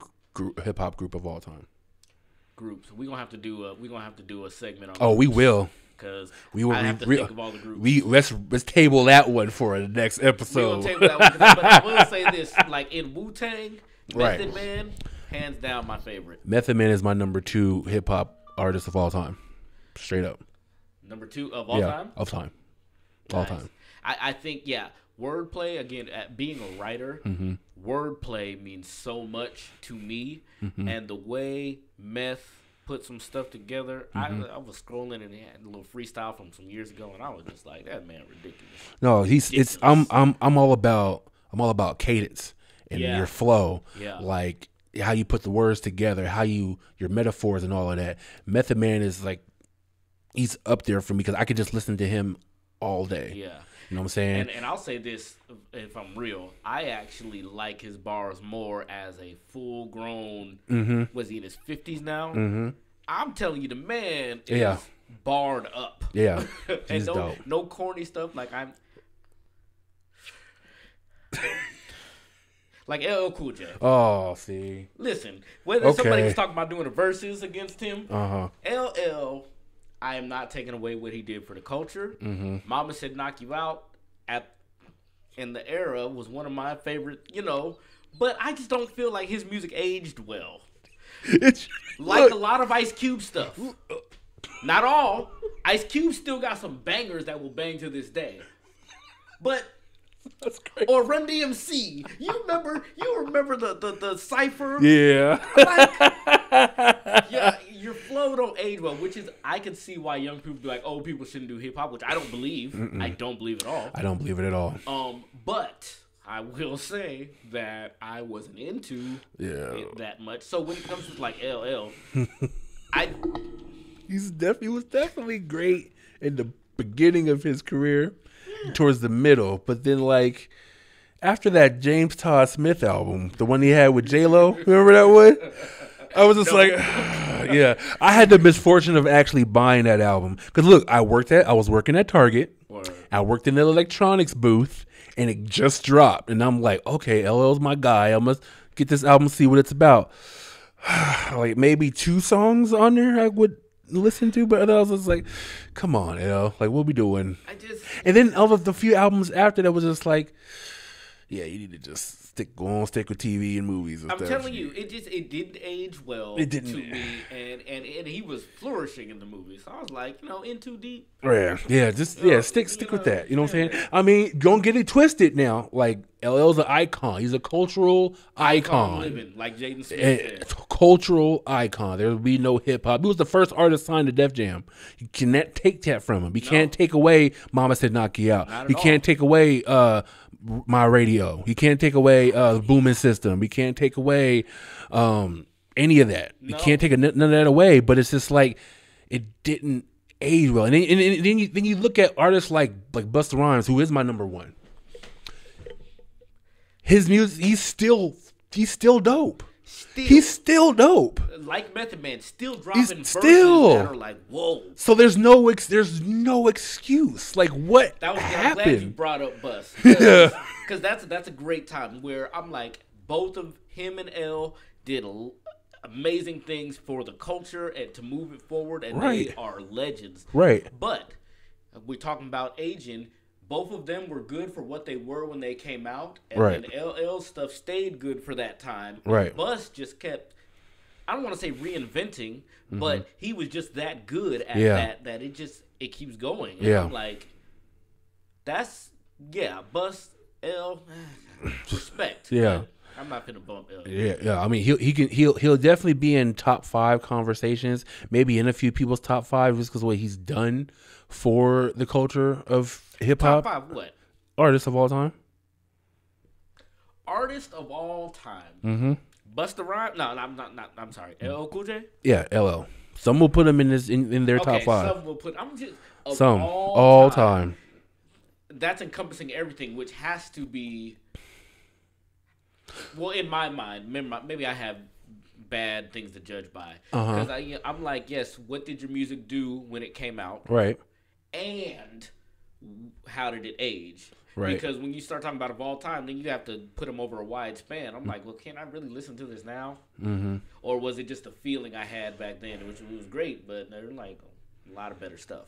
Speaker 2: hip hop group of all time.
Speaker 1: Groups. We gonna have to do a segment on.
Speaker 2: Oh, we will.
Speaker 1: Because I have to think of all the
Speaker 2: groups. Let's table that one for the next episode.
Speaker 1: We gonna table that one, but I will say this: like in Wu-Tang, Method Man, hands down my favorite. Method Man
Speaker 2: is my number 2 hip hop artist of all time. Straight up.
Speaker 1: Number 2 of all time?
Speaker 2: Of time.
Speaker 1: Nice. All time. I think, wordplay, again, being a writer, wordplay means so much to me. And the way Meth put some stuff together, I was scrolling and he had a little freestyle from some years ago, and I was just like, that man ridiculous.
Speaker 2: No, I'm all about cadence and your flow. Yeah. Like how you put the words together, your metaphors and all of that. Method Man is like, he's up there for me because I could just listen to him all day. Yeah. You know what I'm saying?
Speaker 1: And I'll say this, if I'm real, I actually like his bars more as a full-grown, was he in his 50s now? I'm telling you, the man is barred up.
Speaker 2: Yeah.
Speaker 1: And no corny stuff. Like like LL Cool J.
Speaker 2: Oh, see.
Speaker 1: Listen, whether somebody was talking about doing the verses against him, LL, I am not taking away what he did for the culture. Mama Said Knock You Out in the era was one of my favorite, but I just don't feel like his music aged well. A lot of Ice Cube stuff. Not all. Ice Cube still got some bangers that will bang to this day. But that's great. Or Run DMC. You remember the cipher?
Speaker 2: Yeah.
Speaker 1: Yeah, your flow don't age well, which is, I can see why young people be like, oh, people shouldn't do hip hop, which I don't believe. I don't believe at all.
Speaker 2: I don't believe it at all.
Speaker 1: But I will say that I wasn't into it that much. So when it comes to like LL,
Speaker 2: he was definitely great in the beginning of his career. Towards the middle, but then like after that James Todd Smith album, the one he had with J-Lo, remember that one? I was just like, yeah. I had the misfortune of actually buying that album because look, I was working at Target. Word. I worked in the electronics booth, and it just dropped, and I'm like, okay, LL's my guy. I must get this album, see what it's about. Like maybe 2 songs on there I would listen to, but I was just like, come on, like what we doing?
Speaker 1: I just
Speaker 2: And then all of the few albums after that was just like, yeah, you need to just stick with TV and movies and
Speaker 1: I'm
Speaker 2: stuff.
Speaker 1: telling you, it didn't age well
Speaker 2: It didn't.
Speaker 1: to me, and he was flourishing in the movie. So I was like, in too deep.
Speaker 2: Yeah, stick with that. You know what I'm saying? I mean, don't get it twisted now. Like LL's an icon. He's a cultural icon.
Speaker 1: Living, like Jaden Smith said.
Speaker 2: Cultural icon. There will be no hip hop. He was the first artist signed to Def Jam. You cannot take that from him. You can't take away Mama Said Knock You Out. You can't take away My Radio. You can't take away the Booming System. You can't take away any of that. You can't take none of that away. But it's just like it didn't age well. And then you look at artists like Busta Rhymes, who is my number one. His music, he's still dope. He's still dope.
Speaker 1: Like Method Man, still dropping verses that are like, whoa.
Speaker 2: So there's no excuse. Like what
Speaker 1: I'm
Speaker 2: happened?
Speaker 1: glad you brought up Bus. Because that's a great time where I'm like, both of him and L did amazing things for the culture and to move it forward, and they are legends.
Speaker 2: Right.
Speaker 1: But we're talking about aging. Both of them were good for what they were when they came out, and then LL's stuff stayed good for that time.
Speaker 2: Right.
Speaker 1: Bus just kept, I don't want to say reinventing, but he was just that good at that it keeps going. And I'm like, Bus, L, respect.
Speaker 2: Yeah.
Speaker 1: I'm not finna bump L.
Speaker 2: Yeah. I mean, he'll definitely be in top 5 conversations, maybe in a few people's top 5, just because of what he's done for the culture of hip hop.
Speaker 1: Top 5 what?
Speaker 2: Artist of all time.
Speaker 1: Artist of all time. Busta Rhymes? No, I'm not. I'm sorry. LL Cool J?
Speaker 2: Yeah, LL. Some will put him in their top 5.
Speaker 1: Some will put. I'm just
Speaker 2: all time.
Speaker 1: That's encompassing everything, which has to be. Well, in my mind, maybe I have bad things to judge by, because I'm like, yes, what did your music do when it came out?
Speaker 2: Right.
Speaker 1: And how did it age?
Speaker 2: Right.
Speaker 1: Because when you start talking about of all time, then you have to put them over a wide span. I'm like, well, can I really listen to this now? Or was it just a feeling I had back then, which was great, but there's like a lot of better stuff.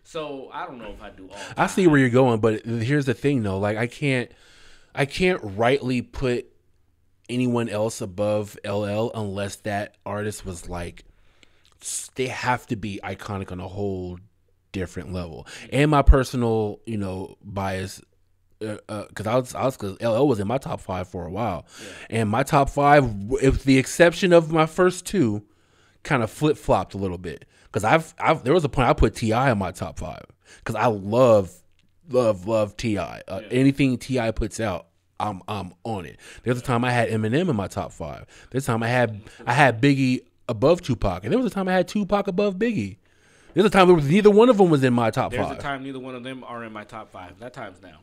Speaker 1: So I don't know if I do all time.
Speaker 2: I see where you're going, but here's the thing, though. Like, I can't rightly put anyone else above LL unless that artist was like, they have to be iconic on a whole different level. And my personal, bias, because LL was in my top 5 for a while, and my top 5, with the exception of my first 2, kind of flip flopped a little bit. Because there was a point I put T.I. in my top 5 because I love T.I. Anything T.I. puts out, I'm on it. There's a time I had Eminem in my top 5. There's a time I had Biggie above Tupac, and there was a time I had Tupac above Biggie. There's a time where neither one of them was in my top 5.
Speaker 1: There's a time neither one of them are in my top 5. That time's now.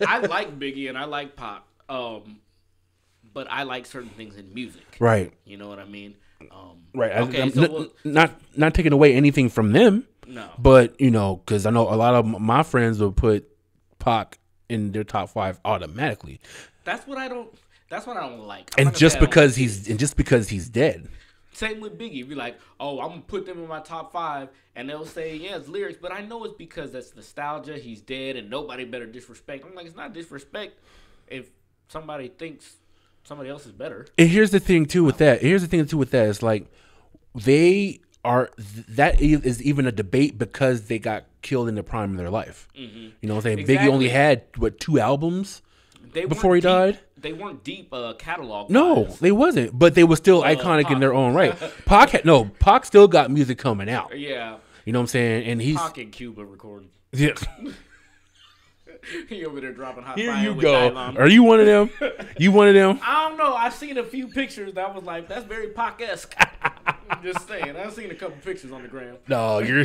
Speaker 1: I like Biggie and I like Pac, but I like certain things in music.
Speaker 2: Right.
Speaker 1: You know what I mean?
Speaker 2: Right.
Speaker 1: Okay.
Speaker 2: Not taking away anything from them.
Speaker 1: No.
Speaker 2: But because I know a lot of my friends will put Pac in their top 5 automatically.
Speaker 1: That's what I don't like.
Speaker 2: And just because he's dead.
Speaker 1: Same with Biggie. Be like, oh, I'm gonna put them in my top 5, and they'll say, yeah, it's lyrics, but I know it's because that's nostalgia. He's dead, and nobody better disrespect. I'm like, it's not disrespect if somebody thinks somebody else is better.
Speaker 2: And here's the thing too with that. It's like that is even a debate because they got killed in the prime of their life. You know what I'm saying?
Speaker 1: Exactly.
Speaker 2: Biggie only had 2 albums before he died.
Speaker 1: They weren't deep catalog.
Speaker 2: No, they wasn't. But they were still iconic
Speaker 1: Pac.
Speaker 2: in their own right. Pac still got music coming out.
Speaker 1: Yeah.
Speaker 2: You know what I'm saying? And he's
Speaker 1: Pac in Cuba recording.
Speaker 2: Yeah.
Speaker 1: He over there dropping hot
Speaker 2: Here
Speaker 1: fire
Speaker 2: you
Speaker 1: with
Speaker 2: go.
Speaker 1: Dylon.
Speaker 2: Are you one of them? You one of them?
Speaker 1: I don't know. I've seen a few pictures that was like, that's very Pac-esque. I'm just saying. I've seen a couple pictures on the gram.
Speaker 2: No, you're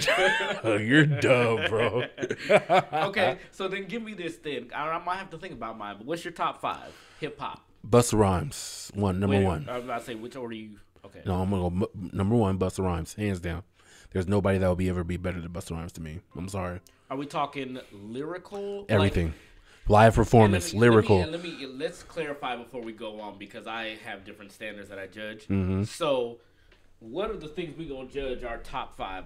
Speaker 2: dumb, bro.
Speaker 1: Okay, so then give me this thing. I might have to think about mine, but what's your top 5 hip-hop?
Speaker 2: Busta Rhymes, number 1.
Speaker 1: I was about to say, which order you... Okay.
Speaker 2: No, I'm going to go number 1, Busta Rhymes, hands down. There's nobody that will ever be better than Busta Rhymes to me. I'm sorry.
Speaker 1: Are we talking lyrical?
Speaker 2: Everything. Live performance, lyrical.
Speaker 1: Let's clarify before we go on, because I have different standards that I judge.
Speaker 2: Mm-hmm.
Speaker 1: So, What are the things we gonna judge our top 5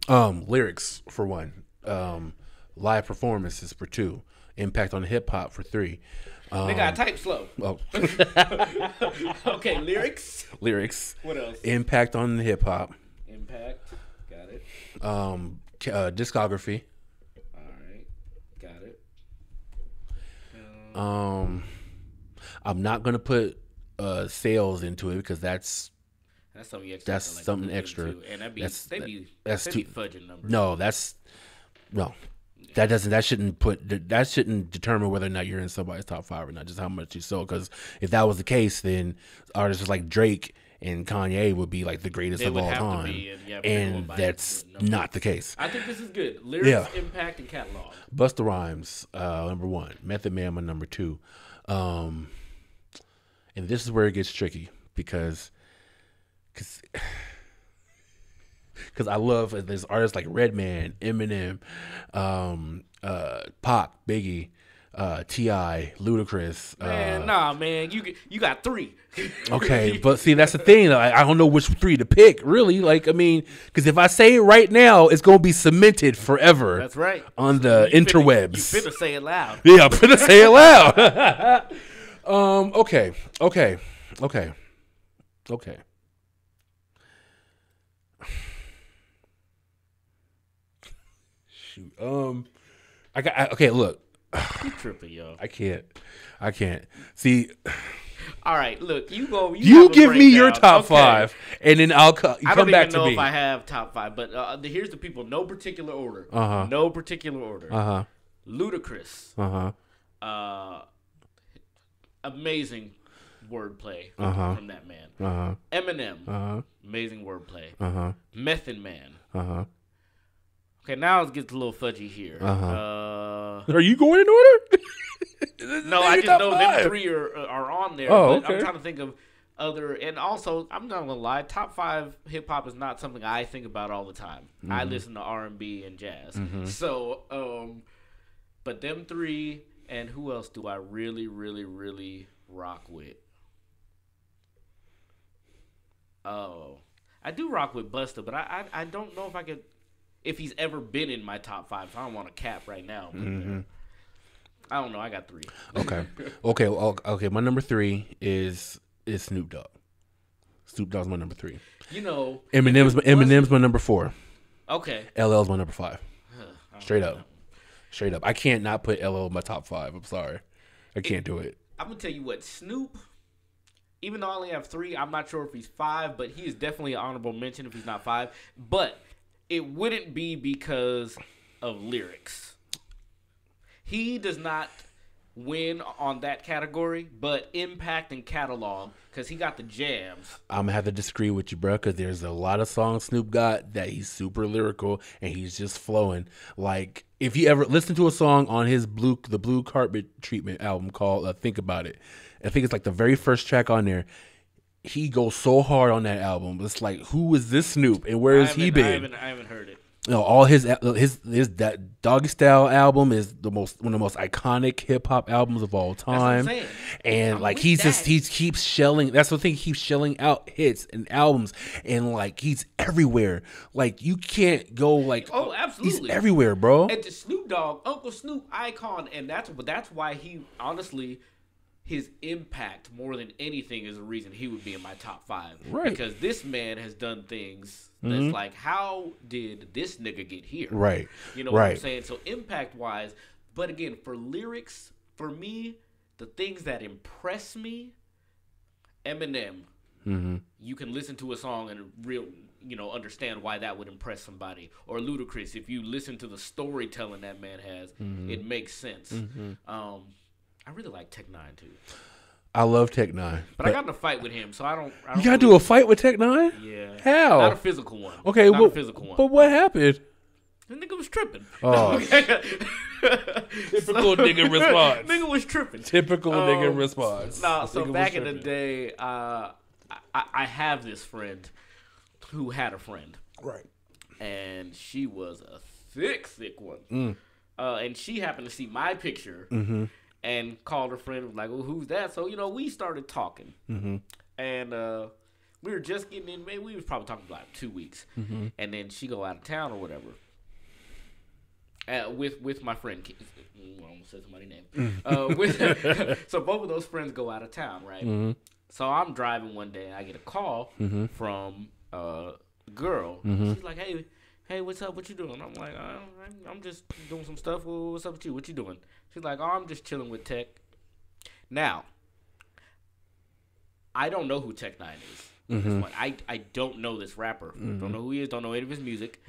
Speaker 1: on?
Speaker 2: Lyrics for 1. Live performances for 2. Impact on hip hop for 3.
Speaker 1: Nigga, I type slow.
Speaker 2: Oh.
Speaker 1: Okay, lyrics.
Speaker 2: Lyrics.
Speaker 1: What else?
Speaker 2: Impact on hip hop.
Speaker 1: Impact. Got it.
Speaker 2: Discography.
Speaker 1: All right. Got it.
Speaker 2: I'm not gonna put sales into it because that's
Speaker 1: something extra.
Speaker 2: That's something extra.
Speaker 1: Too. And be fudging numbers.
Speaker 2: No. That shouldn't determine whether or not you're in somebody's top 5 or not. Just how much you sold. Because if that was the case, then artists like Drake and Kanye would be like the greatest of all time, and that's not the case.
Speaker 1: I think this is good. Lyrics, impact, and catalog.
Speaker 2: Busta Rhymes, number 1. Method Man, my number 2. And this is where it gets tricky because I love there's artists like Redman, Eminem, Pac, Biggie, T.I., Ludacris.
Speaker 1: Man, you got 3.
Speaker 2: Okay, but see, that's the thing. I don't know which 3 to pick, really. Like, I mean, because if I say it right now, it's gonna be cemented forever.
Speaker 1: That's right.
Speaker 2: On the interwebs.
Speaker 1: You finna say it loud.
Speaker 2: Yeah, I'm finna say it loud. Okay. Shoot. Look.
Speaker 1: You tripping, yo.
Speaker 2: I can't. See.
Speaker 1: All right, look.
Speaker 2: You give me your top 5, and then I'll come back to me.
Speaker 1: I don't even know if I have top 5, but here's the people. No particular order. No particular order. Ludacris. Amazing wordplay from that man. Eminem. Amazing wordplay. Method Man. Okay, now it gets a little fudgy here.
Speaker 2: Are you going in order?
Speaker 1: No, I just know them 3 are on there.
Speaker 2: Oh,
Speaker 1: but
Speaker 2: okay.
Speaker 1: I'm trying to think of other, and also I'm not gonna lie, top 5 hip hop is not something I think about all the time. I listen to R&B and jazz. So, but them 3, and who else do I really, really, really rock with? Oh, I do rock with Busta, but I don't know if he's ever been in my top 5. So I don't want to cap right now. But, I don't know. I got 3.
Speaker 2: Okay. My number 3 is Snoop Dogg. Snoop Dogg's my number 3.
Speaker 1: You know,
Speaker 2: Eminem's my number 4.
Speaker 1: Okay.
Speaker 2: LL's my number 5. Straight up. I can't not put LL in my top 5. I'm sorry. I can't do it.
Speaker 1: I'm gonna tell you what, Snoop. Even though I only have 3, I'm not sure if he's 5, but he is definitely an honorable mention if he's not 5. But it wouldn't be because of lyrics. He does not win on that category, but impact and catalog, because he got the jams.
Speaker 2: I'm gonna have to disagree with you, bro, because there's a lot of songs Snoop got that he's super lyrical and he's just flowing. Like, if you ever listen to a song on his the Blue Carpet Treatment album called "Think About It," I think it's like the very first track on there. He goes so hard on that album. It's like, who is this Snoop and where has he been?
Speaker 1: I haven't heard it.
Speaker 2: You know, all his that Doggy Style album is one of the most iconic hip hop albums of all time.
Speaker 1: That's what I'm saying.
Speaker 2: And like he keeps shelling. That's the thing. He keeps shelling out hits and albums, and like he's everywhere. Like you can't go like.
Speaker 1: Oh, absolutely.
Speaker 2: He's everywhere, bro.
Speaker 1: And the Snoop Dogg, Uncle Snoop icon, and that's why he honestly. His impact more than anything is the reason he would be in my top 5.
Speaker 2: Right.
Speaker 1: Because this man has done things that's like, how did this nigga get here?
Speaker 2: Right.
Speaker 1: You know what I'm saying? So impact wise, but again, for lyrics, for me, the things that impress me, Eminem, you can listen to a song and understand why that would impress somebody. Or Ludacris, if you listen to the storytelling that man has, it makes sense. I really like Tech 9 too.
Speaker 2: I love Tech 9,
Speaker 1: but I got in a fight with him, so I don't.
Speaker 2: You gotta do a fight with Tech 9?
Speaker 1: Yeah.
Speaker 2: How?
Speaker 1: Not a physical one.
Speaker 2: Okay,
Speaker 1: not a physical one.
Speaker 2: But what happened?
Speaker 1: The nigga was tripping.
Speaker 2: Oh. Typical nigga response.
Speaker 1: Nigga was tripping.
Speaker 2: Typical nigga response.
Speaker 1: No, so back in the day, I have this friend who had a friend.
Speaker 2: Right.
Speaker 1: And she was a thick one. And she happened to see my picture. And called her friend and was like, well, who's that? So, we started talking. And We were just getting in. Maybe we was probably talking about 2 weeks, and then she go out of town or whatever. With my friend, I almost said somebody's name. So both of those friends go out of town, right? So I'm driving one day, and I get a call from a girl. She's like, "Hey, what's up? What you doing?" I'm like, "I'm just doing some stuff. Well, what's up with you? What you doing?" She's like, "Oh, I'm just chilling with Tech." Now, I don't know who Tech 9 is. I don't know this rapper. Don't know who he is. Don't know any of his music.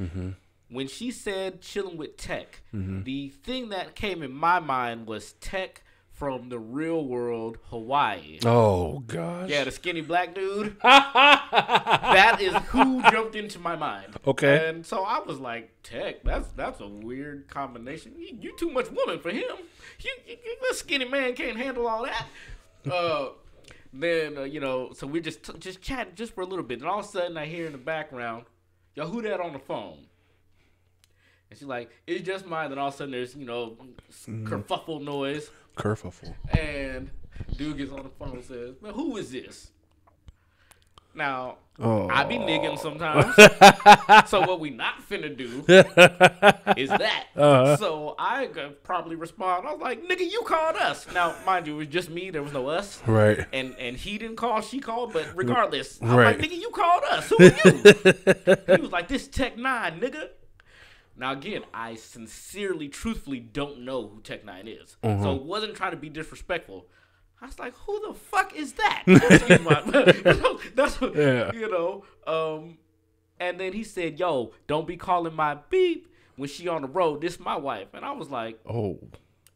Speaker 1: When she said chilling with Tech, the thing that came in my mind was Tech from the Real World Hawaii.
Speaker 2: Oh, gosh.
Speaker 1: Yeah, the skinny black dude. That is who jumped into my mind.
Speaker 2: Okay.
Speaker 1: And so I was like, Tech, that's a weird combination. You too much woman for him. This skinny man can't handle all that. Then, so we're just chatting just for a little bit. And all of a sudden, I hear in the background, "Yo, who that on the phone?" And she's like, "It's just mine." Then all of a sudden, there's, kerfuffle noise.
Speaker 2: Kerfuffle.
Speaker 1: And dude gets on the phone and says, "Well, who is this?" Now, I be nigging sometimes. So what we not finna do is that. So I could probably respond. I was like, "Nigga, you called us." Now, mind you, it was just me. There was no us.
Speaker 2: Right.
Speaker 1: And he didn't call. She called. But regardless, I'm
Speaker 2: right.
Speaker 1: like, "Nigga, you called us. Who are you?" He was like, "This Tech 9, nigga." Now, again, I sincerely, truthfully don't know who Tech 9 is. So it wasn't trying to be disrespectful. I was like, "Who the fuck is that?" That's what, and then he said, "Yo, don't be calling my beep when she on the road. This my wife." And I was like,
Speaker 2: "Oh,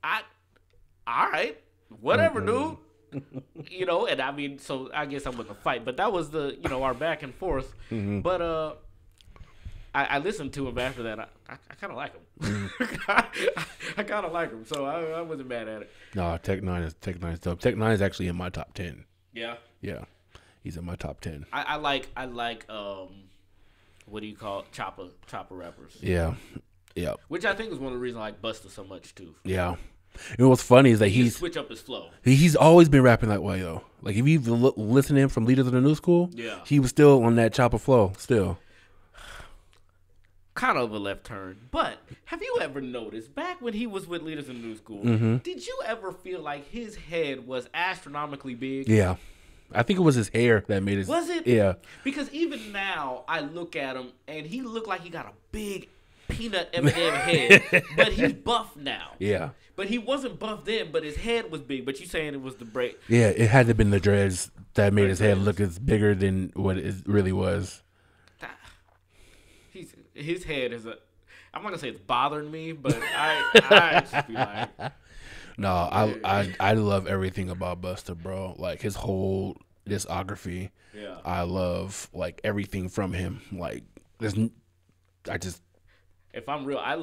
Speaker 1: all right, whatever, dude." And I mean, so I guess I wasn't a fight, but that was the, our back and forth. But I listened to him after that. I kind of like him. I kind of like him, so I wasn't mad at it.
Speaker 2: No, Tech 9 is dope. Tech 9 is actually in my top 10.
Speaker 1: Yeah.
Speaker 2: Yeah, he's in my top 10.
Speaker 1: I like what do you call it? Chopper rappers.
Speaker 2: Yeah.
Speaker 1: Which I think is one of the reasons I like Busta so much too.
Speaker 2: Yeah. And what's funny is that
Speaker 1: he switch up his flow.
Speaker 2: He's always been rapping that way though. Like if you listen to him from Leaders of the New School, he was still on that chopper flow still.
Speaker 1: Kind of a left turn, but have you ever noticed back when he was with Leaders in New School, did you ever feel like his head was astronomically big?
Speaker 2: Yeah, I think it was his hair that made it.
Speaker 1: Was it?
Speaker 2: Yeah.
Speaker 1: Because even now, I look at him and he looked like he got a big peanut M&M head, but he's buff now.
Speaker 2: Yeah.
Speaker 1: But he wasn't buff then, but his head was big. But you saying it was the break?
Speaker 2: Yeah, it had to have been the dreads that made his head look as bigger than what it really was.
Speaker 1: His head is I'm not gonna say it's bothering me, but I just be like,
Speaker 2: no, I love everything about Busta, bro. Like his whole discography. Yeah, I love like everything from him. Like
Speaker 1: if I'm real, I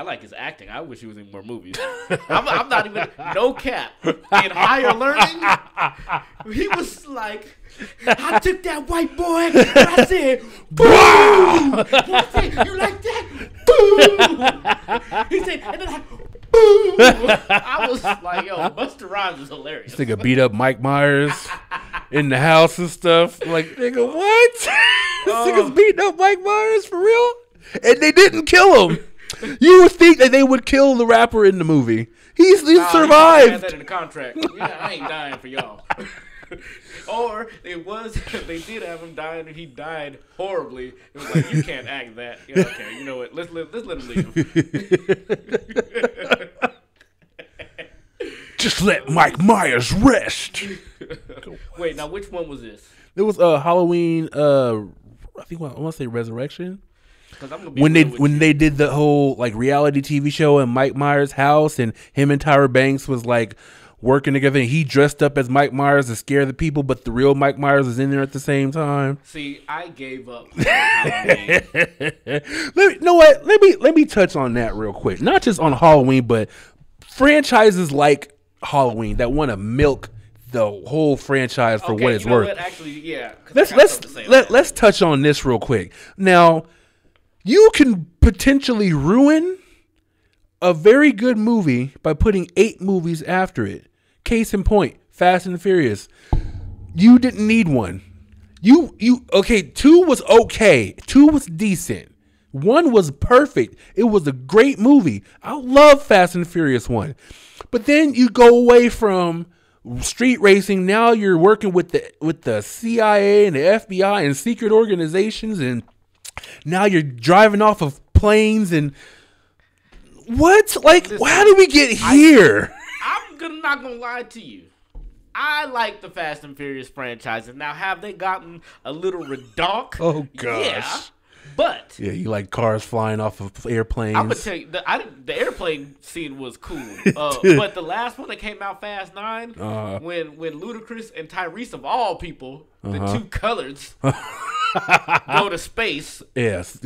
Speaker 1: like his acting. I wish he was in more movies. I'm not even no cap. In Higher Learning, he was like, I took that white boy and I said, boom! He said, you like that? Boom! He said, and then boom! I was like, yo, Busta Rhymes is hilarious.
Speaker 2: This nigga beat up Mike Myers in the house and stuff. Like, nigga, what? This nigga's beating up Mike Myers for real? And they didn't kill him. You would think that they would kill the rapper in the movie. He survived.
Speaker 1: He had that in the contract. Yeah, I ain't dying for y'all. Or they did have him dying and he died horribly. It was like, you can't act that. Yeah, okay, you know what? Let's let him leave.
Speaker 2: Just let Mike Myers rest.
Speaker 1: Wait, now which one was this?
Speaker 2: It was Halloween. I want to say Resurrection. When they did the whole like reality TV show in Mike Myers' house, and him and Tyra Banks was like working together, and he dressed up as Mike Myers to scare the people, but the real Mike Myers was in there at the same time.
Speaker 1: See, I gave up.
Speaker 2: Let me touch on that real quick. Not just on Halloween, but franchises like Halloween that want to milk the whole franchise for what it's worth.
Speaker 1: What? Actually, yeah.
Speaker 2: Let's touch on this real quick. Now, you can potentially ruin a very good movie by putting 8 movies after it. Case in point, Fast and Furious. You didn't need one. Okay, 2 was okay. 2 was decent. 1 was perfect. It was a great movie. I love Fast and Furious 1. But then you go away from street racing. Now you're working with the CIA and the FBI and secret organizations, and now you're driving off of planes and what? Like, listen, how did we get here?
Speaker 1: I'm not gonna lie to you. I like the Fast and Furious franchises. Now, have they gotten a little redonk?
Speaker 2: Oh gosh.
Speaker 1: Yeah. But
Speaker 2: yeah, you like cars flying off of airplanes.
Speaker 1: I'm gonna tell you, the airplane scene was cool. But the last one that came out, Fast 9, when Ludacris and Tyrese of all people, the two colors, go to space.
Speaker 2: Yes,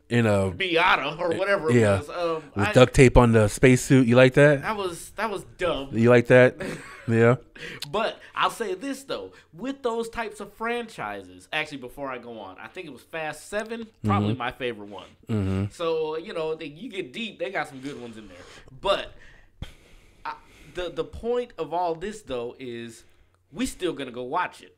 Speaker 2: in a
Speaker 1: Miata or whatever it was.
Speaker 2: With duct tape on the spacesuit. You like that?
Speaker 1: That was dumb.
Speaker 2: You like that? Yeah.
Speaker 1: But I'll say this though, with those types of franchises, actually before I go on, I think it was Fast 7, probably my favorite one. Mm-hmm. So, you get deep, they got some good ones in there. But the point of all this though is we still gonna go watch it.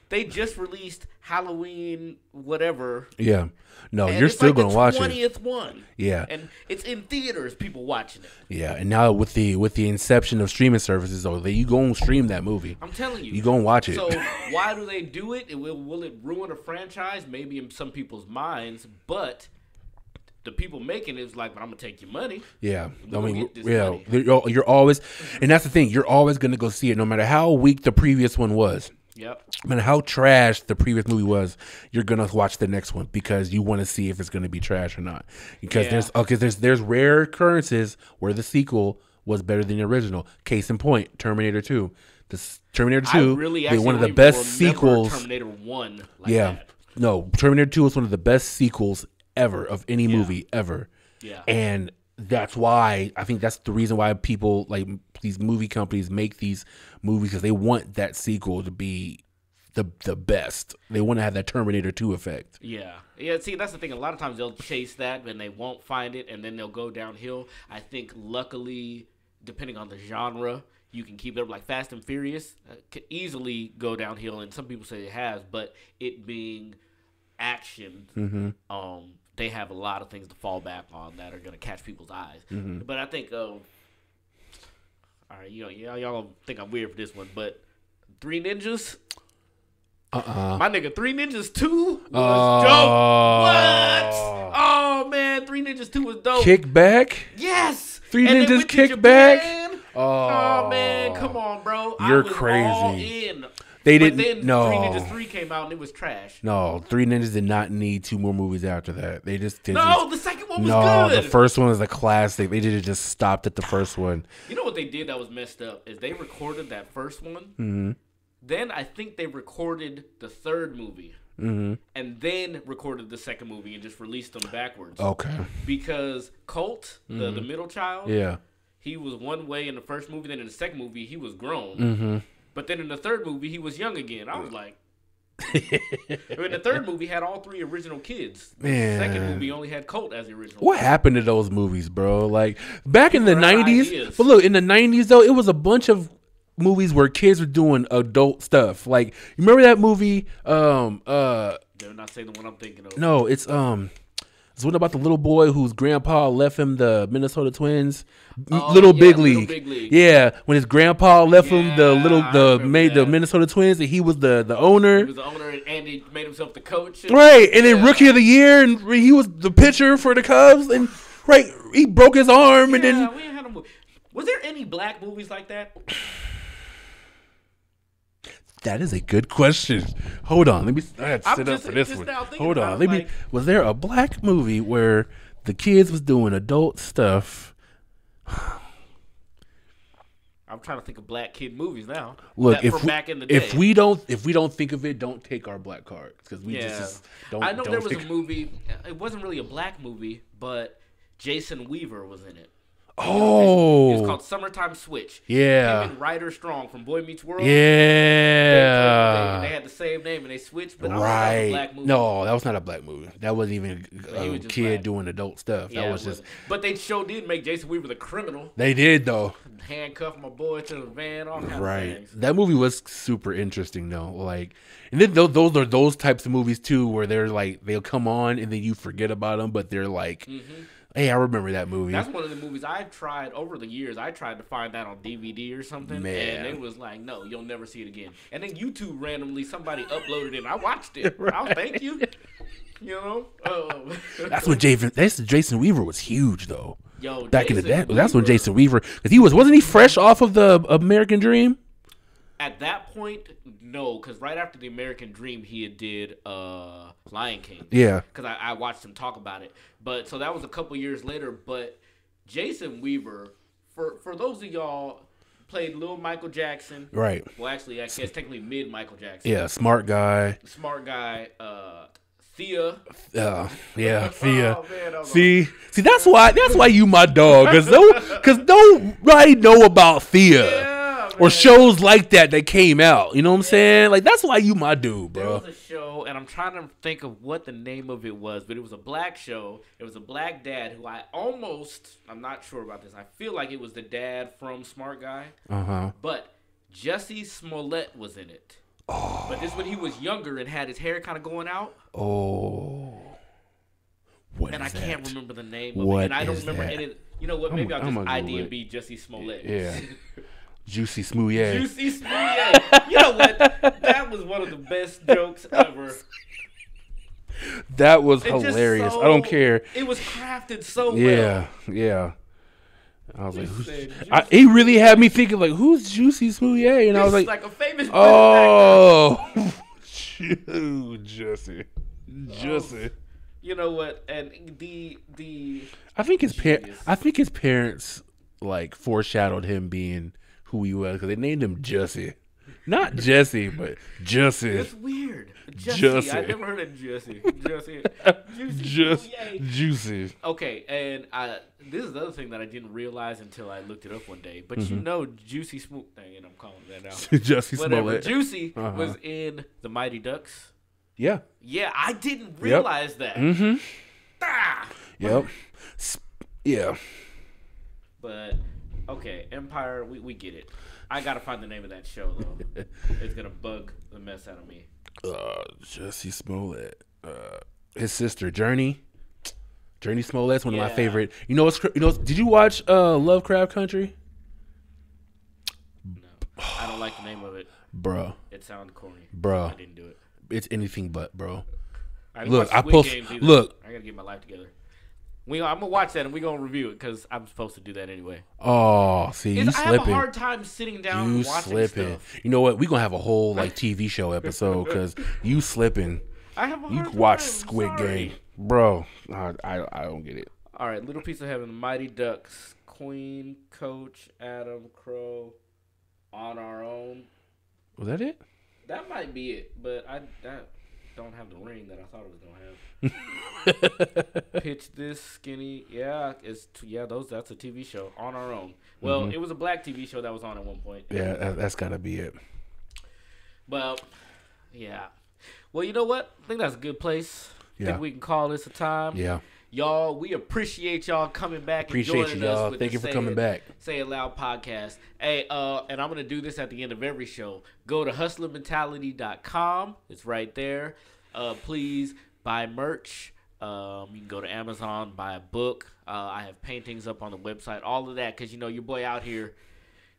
Speaker 1: They just released Halloween, whatever.
Speaker 2: Yeah. No, you're still going to watch it.
Speaker 1: It's the 20th one.
Speaker 2: Yeah.
Speaker 1: And it's in theaters, people watching it.
Speaker 2: Yeah, and now with the inception of streaming services, you go and stream that movie.
Speaker 1: I'm telling you.
Speaker 2: You go and watch it.
Speaker 1: So why do they do it? Will it ruin a franchise? Maybe in some people's minds, but the people making it is like, but I'm going to take your money.
Speaker 2: Yeah.
Speaker 1: Money.
Speaker 2: You're always, and that's the thing, you're always going to go see it no matter how weak the previous one was.
Speaker 1: Yep.
Speaker 2: No matter how trash the previous movie was, you're gonna watch the next one because you want to see if it's gonna be trash or not. Because there's rare occurrences where the sequel was better than the original. Case in point, Terminator 2. Terminator 2, one of the best sequels.
Speaker 1: Terminator 1. That.
Speaker 2: No, Terminator 2 was one of the best sequels ever of any movie ever.
Speaker 1: Yeah.
Speaker 2: And that's why I think that's the reason why people like these movie companies make these movies, because they want that sequel to be the best. They want to have that Terminator 2 effect.
Speaker 1: Yeah. See, that's the thing. A lot of times they'll chase that and they won't find it, and then they'll go downhill. I think luckily, depending on the genre, you can keep it up. Like Fast and Furious could easily go downhill, and some people say it has, but it being action, they have a lot of things to fall back on that are going to catch people's eyes. Mm-hmm. But I think, all right, y'all think I'm weird for this one, but Three Ninjas. My nigga, Three Ninjas 2 was dope. What? Oh man, Three Ninjas 2 was dope.
Speaker 2: Kick back?
Speaker 1: Yes.
Speaker 2: Three Ninjas Kick back?
Speaker 1: Oh man, come on, bro.
Speaker 2: You're
Speaker 1: I was
Speaker 2: crazy.
Speaker 1: All in.
Speaker 2: They
Speaker 1: didn't.
Speaker 2: Then no.
Speaker 1: Three Ninjas 3 came out and it was trash.
Speaker 2: No, Three Ninjas did not need 2 more movies after that. They just did.
Speaker 1: The second one was good.
Speaker 2: No, the first one was a classic. They just stopped at the first one.
Speaker 1: You know what they did that was messed up is they recorded that first one.
Speaker 2: Mm-hmm.
Speaker 1: Then I think they recorded the third movie. Mm-hmm. And then recorded the second movie and just released them backwards.
Speaker 2: Okay.
Speaker 1: Because Colt, the middle child, he was one way in the first movie. Then in the second movie, he was grown. Mm-hmm. But then in the third movie, he was young again. I was like... In the third movie, had all 3 original kids. The second movie only had Colt as the original.
Speaker 2: What happened to those movies, bro? Like, back in the 90s... But look, in the 90s, though, it was a bunch of movies where kids were doing adult stuff. Like, you remember that movie?
Speaker 1: They're not saying the one I'm thinking of.
Speaker 2: No, it's one about the little boy whose grandpa left him the Minnesota Twins. Little Big League. Yeah, when his grandpa left him the Minnesota Twins, and he was the owner.
Speaker 1: He was the owner, and he made himself the coach.
Speaker 2: Right, and then Rookie of the Year, and he was the pitcher for the Cubs, and he broke his arm, and then
Speaker 1: we ain't had a movie. Was there any black movies like that?
Speaker 2: That is a good question. Hold on, I had to sit up for this one. Hold on, was there a black movie where the kids was doing adult stuff?
Speaker 1: I'm trying to think of black kid movies now.
Speaker 2: Look,
Speaker 1: back in the day.
Speaker 2: if we don't think of it, don't take our black cards because we just don't.
Speaker 1: I know there was a movie. It wasn't really a black movie, but Jason Weaver was in it.
Speaker 2: Oh,
Speaker 1: it was called Summertime Switch.
Speaker 2: Yeah,
Speaker 1: him and Ryder Strong from Boy Meets World.
Speaker 2: Yeah,
Speaker 1: they had the same name, and they switched. But I don't know if that was a
Speaker 2: Right.
Speaker 1: black movie.
Speaker 2: No, that was not a black movie. That wasn't even
Speaker 1: He
Speaker 2: a
Speaker 1: was just
Speaker 2: kid
Speaker 1: black.
Speaker 2: doing adult stuff.
Speaker 1: Yeah,
Speaker 2: That was
Speaker 1: it
Speaker 2: just.
Speaker 1: wasn't. But they did make Jason Weaver the criminal.
Speaker 2: They did though.
Speaker 1: Handcuff my boy to the van. All kinds of
Speaker 2: Right.
Speaker 1: things.
Speaker 2: That movie was super interesting though. Like, and then those are those types of movies too, where they're like they'll come on and then you forget about them, but they're like, hey, I remember that movie.
Speaker 1: That's one of the movies I've tried over the years. I tried to find that on DVD or something,
Speaker 2: Man.
Speaker 1: and it was like, no, you'll never see it again. And then YouTube randomly somebody uploaded it, and I watched it. I'll thank you. You know,
Speaker 2: That's when Jason Weaver was huge though.
Speaker 1: Yo,
Speaker 2: Back in the
Speaker 1: Jason
Speaker 2: day, that's when
Speaker 1: Weaver,
Speaker 2: Jason Weaver, because wasn't he fresh off of the American Dream?
Speaker 1: At that point, no, because right after the American Dream, he had did Lion King.
Speaker 2: Yeah.
Speaker 1: Because I watched him talk about it. But so that was a couple years later. But Jason Weaver, for those of y'all played Lil Michael Jackson.
Speaker 2: Right.
Speaker 1: Well, actually, I guess technically mid Michael Jackson.
Speaker 2: Yeah, smart guy.
Speaker 1: Smart guy. Thea.
Speaker 2: Yeah, Thea.
Speaker 1: Oh, man,
Speaker 2: See, that's why you my dog, because nobody know about Thea.
Speaker 1: Yeah,
Speaker 2: or shows like that came out. You know what I'm saying? Like, that's why you my dude,
Speaker 1: There
Speaker 2: bro.
Speaker 1: was a show, and I'm trying to think of what the name of it was, but it was a black show. It was a black dad who I'm not sure about this. I feel like it was the dad from Smart Guy. But Jussie Smollett was in it. Oh. But this when he was younger and had his hair kind of going out.
Speaker 2: Oh. What
Speaker 1: and
Speaker 2: is
Speaker 1: I
Speaker 2: that?
Speaker 1: can't remember the name of
Speaker 2: What
Speaker 1: it. And I don't
Speaker 2: is
Speaker 1: remember
Speaker 2: that?
Speaker 1: any. You know what? Maybe I'll just ID
Speaker 2: Google
Speaker 1: and be Jussie Smollett.
Speaker 2: Yeah. Juicy Smoothie.
Speaker 1: Juicy Smoothie. You know what? That was one of the best jokes ever.
Speaker 2: That was hilarious. I don't care.
Speaker 1: It was crafted so well.
Speaker 2: Yeah. I was like,
Speaker 1: said
Speaker 2: he really had me thinking, like, who's Juicy Smoothie? And I was like
Speaker 1: a famous
Speaker 2: oh, Jussie.
Speaker 1: You know what? And
Speaker 2: I think his parents like foreshadowed him being who he was because they named him Jussie. Not Jesse, but Jussie.
Speaker 1: It's weird. Jussie. I never heard of Jussie.
Speaker 2: Juicy.
Speaker 1: Okay, and this is the other thing that I didn't realize until I looked it up one day. But you know, Juicy Smoot. And I'm calling that now.
Speaker 2: Jussie Smollett.
Speaker 1: Juicy was in the Mighty Ducks.
Speaker 2: Yeah.
Speaker 1: Yeah, I didn't realize that.
Speaker 2: Mm-hmm.
Speaker 1: Ah!
Speaker 2: Yep. Yeah.
Speaker 1: But okay, Empire. We get it. I gotta find the name of that show though. It's gonna bug the mess out of me.
Speaker 2: Jussie Smollett. His sister Journey Smollett's one of my favorite. Did you watch Lovecraft Country?
Speaker 1: No, I don't like the name of it.
Speaker 2: Bro.
Speaker 1: It sounded corny.
Speaker 2: Bro.
Speaker 1: So I didn't do it.
Speaker 2: It's anything but, bro.
Speaker 1: I
Speaker 2: Look,
Speaker 1: I gotta get my life together. I'm gonna watch that and we're gonna review it because I'm supposed to do that anyway.
Speaker 2: Oh, see, you slipping.
Speaker 1: I have a hard time sitting down and watching stuff.
Speaker 2: You know what? We're gonna have a whole TV show episode because you slipping.
Speaker 1: I have a hard
Speaker 2: You
Speaker 1: time.
Speaker 2: watch Squid
Speaker 1: Sorry.
Speaker 2: Game, bro. I don't get it.
Speaker 1: All right, Little Piece of Heaven, Mighty Ducks, Queen, Coach, Adam, Crow, On Our Own.
Speaker 2: Was that it?
Speaker 1: That might be it, but I don't have the ring that I thought it was gonna have. Pitch This, Skinny, that's a TV show. On Our Own. Well, it was a black TV show that was on at one point.
Speaker 2: Yeah, that's gotta be it.
Speaker 1: Well, yeah. Well, you know what? I think that's a good place. I think we can call this a time.
Speaker 2: Yeah.
Speaker 1: Y'all, we appreciate y'all coming back and joining us with
Speaker 2: Thank you for coming back.
Speaker 1: Say It Loud podcast. Hey, and I'm going to do this at the end of every show. Go to hustlermentality.com. It's right there. Please buy merch. You can go to Amazon, buy a book. I have paintings up on the website. All of that because, your boy out here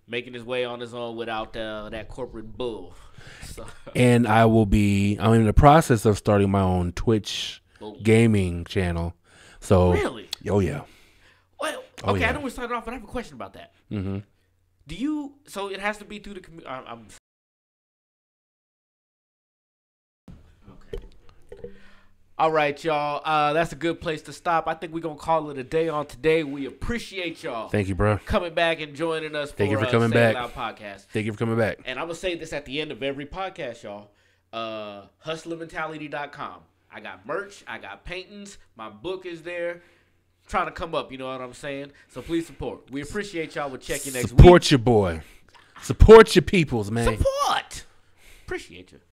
Speaker 1: making his way on his own without that corporate bull. So.
Speaker 2: And I'm in the process of starting my own Twitch gaming channel. So
Speaker 1: really?
Speaker 2: Oh yeah.
Speaker 1: Well, okay. I know we're starting off, but I have a question about that.
Speaker 2: Mm-hmm.
Speaker 1: So it has to be through the community. Okay. All right, y'all. That's a good place to stop. I think we're gonna call it a day on today. We appreciate y'all.
Speaker 2: Thank you, bro.
Speaker 1: Coming back and joining us.
Speaker 2: Thank you for coming back.
Speaker 1: Say It Loud podcast.
Speaker 2: Thank you for coming back.
Speaker 1: And I'm gonna say this at the end of every podcast, y'all. Hustlermentality.com. I got merch. I got paintings. My book is there. Trying to come up, you know what I'm saying? So please support. We appreciate y'all. We'll check you next week.
Speaker 2: Support your boy. Support your peoples, man.
Speaker 1: Support. Appreciate you.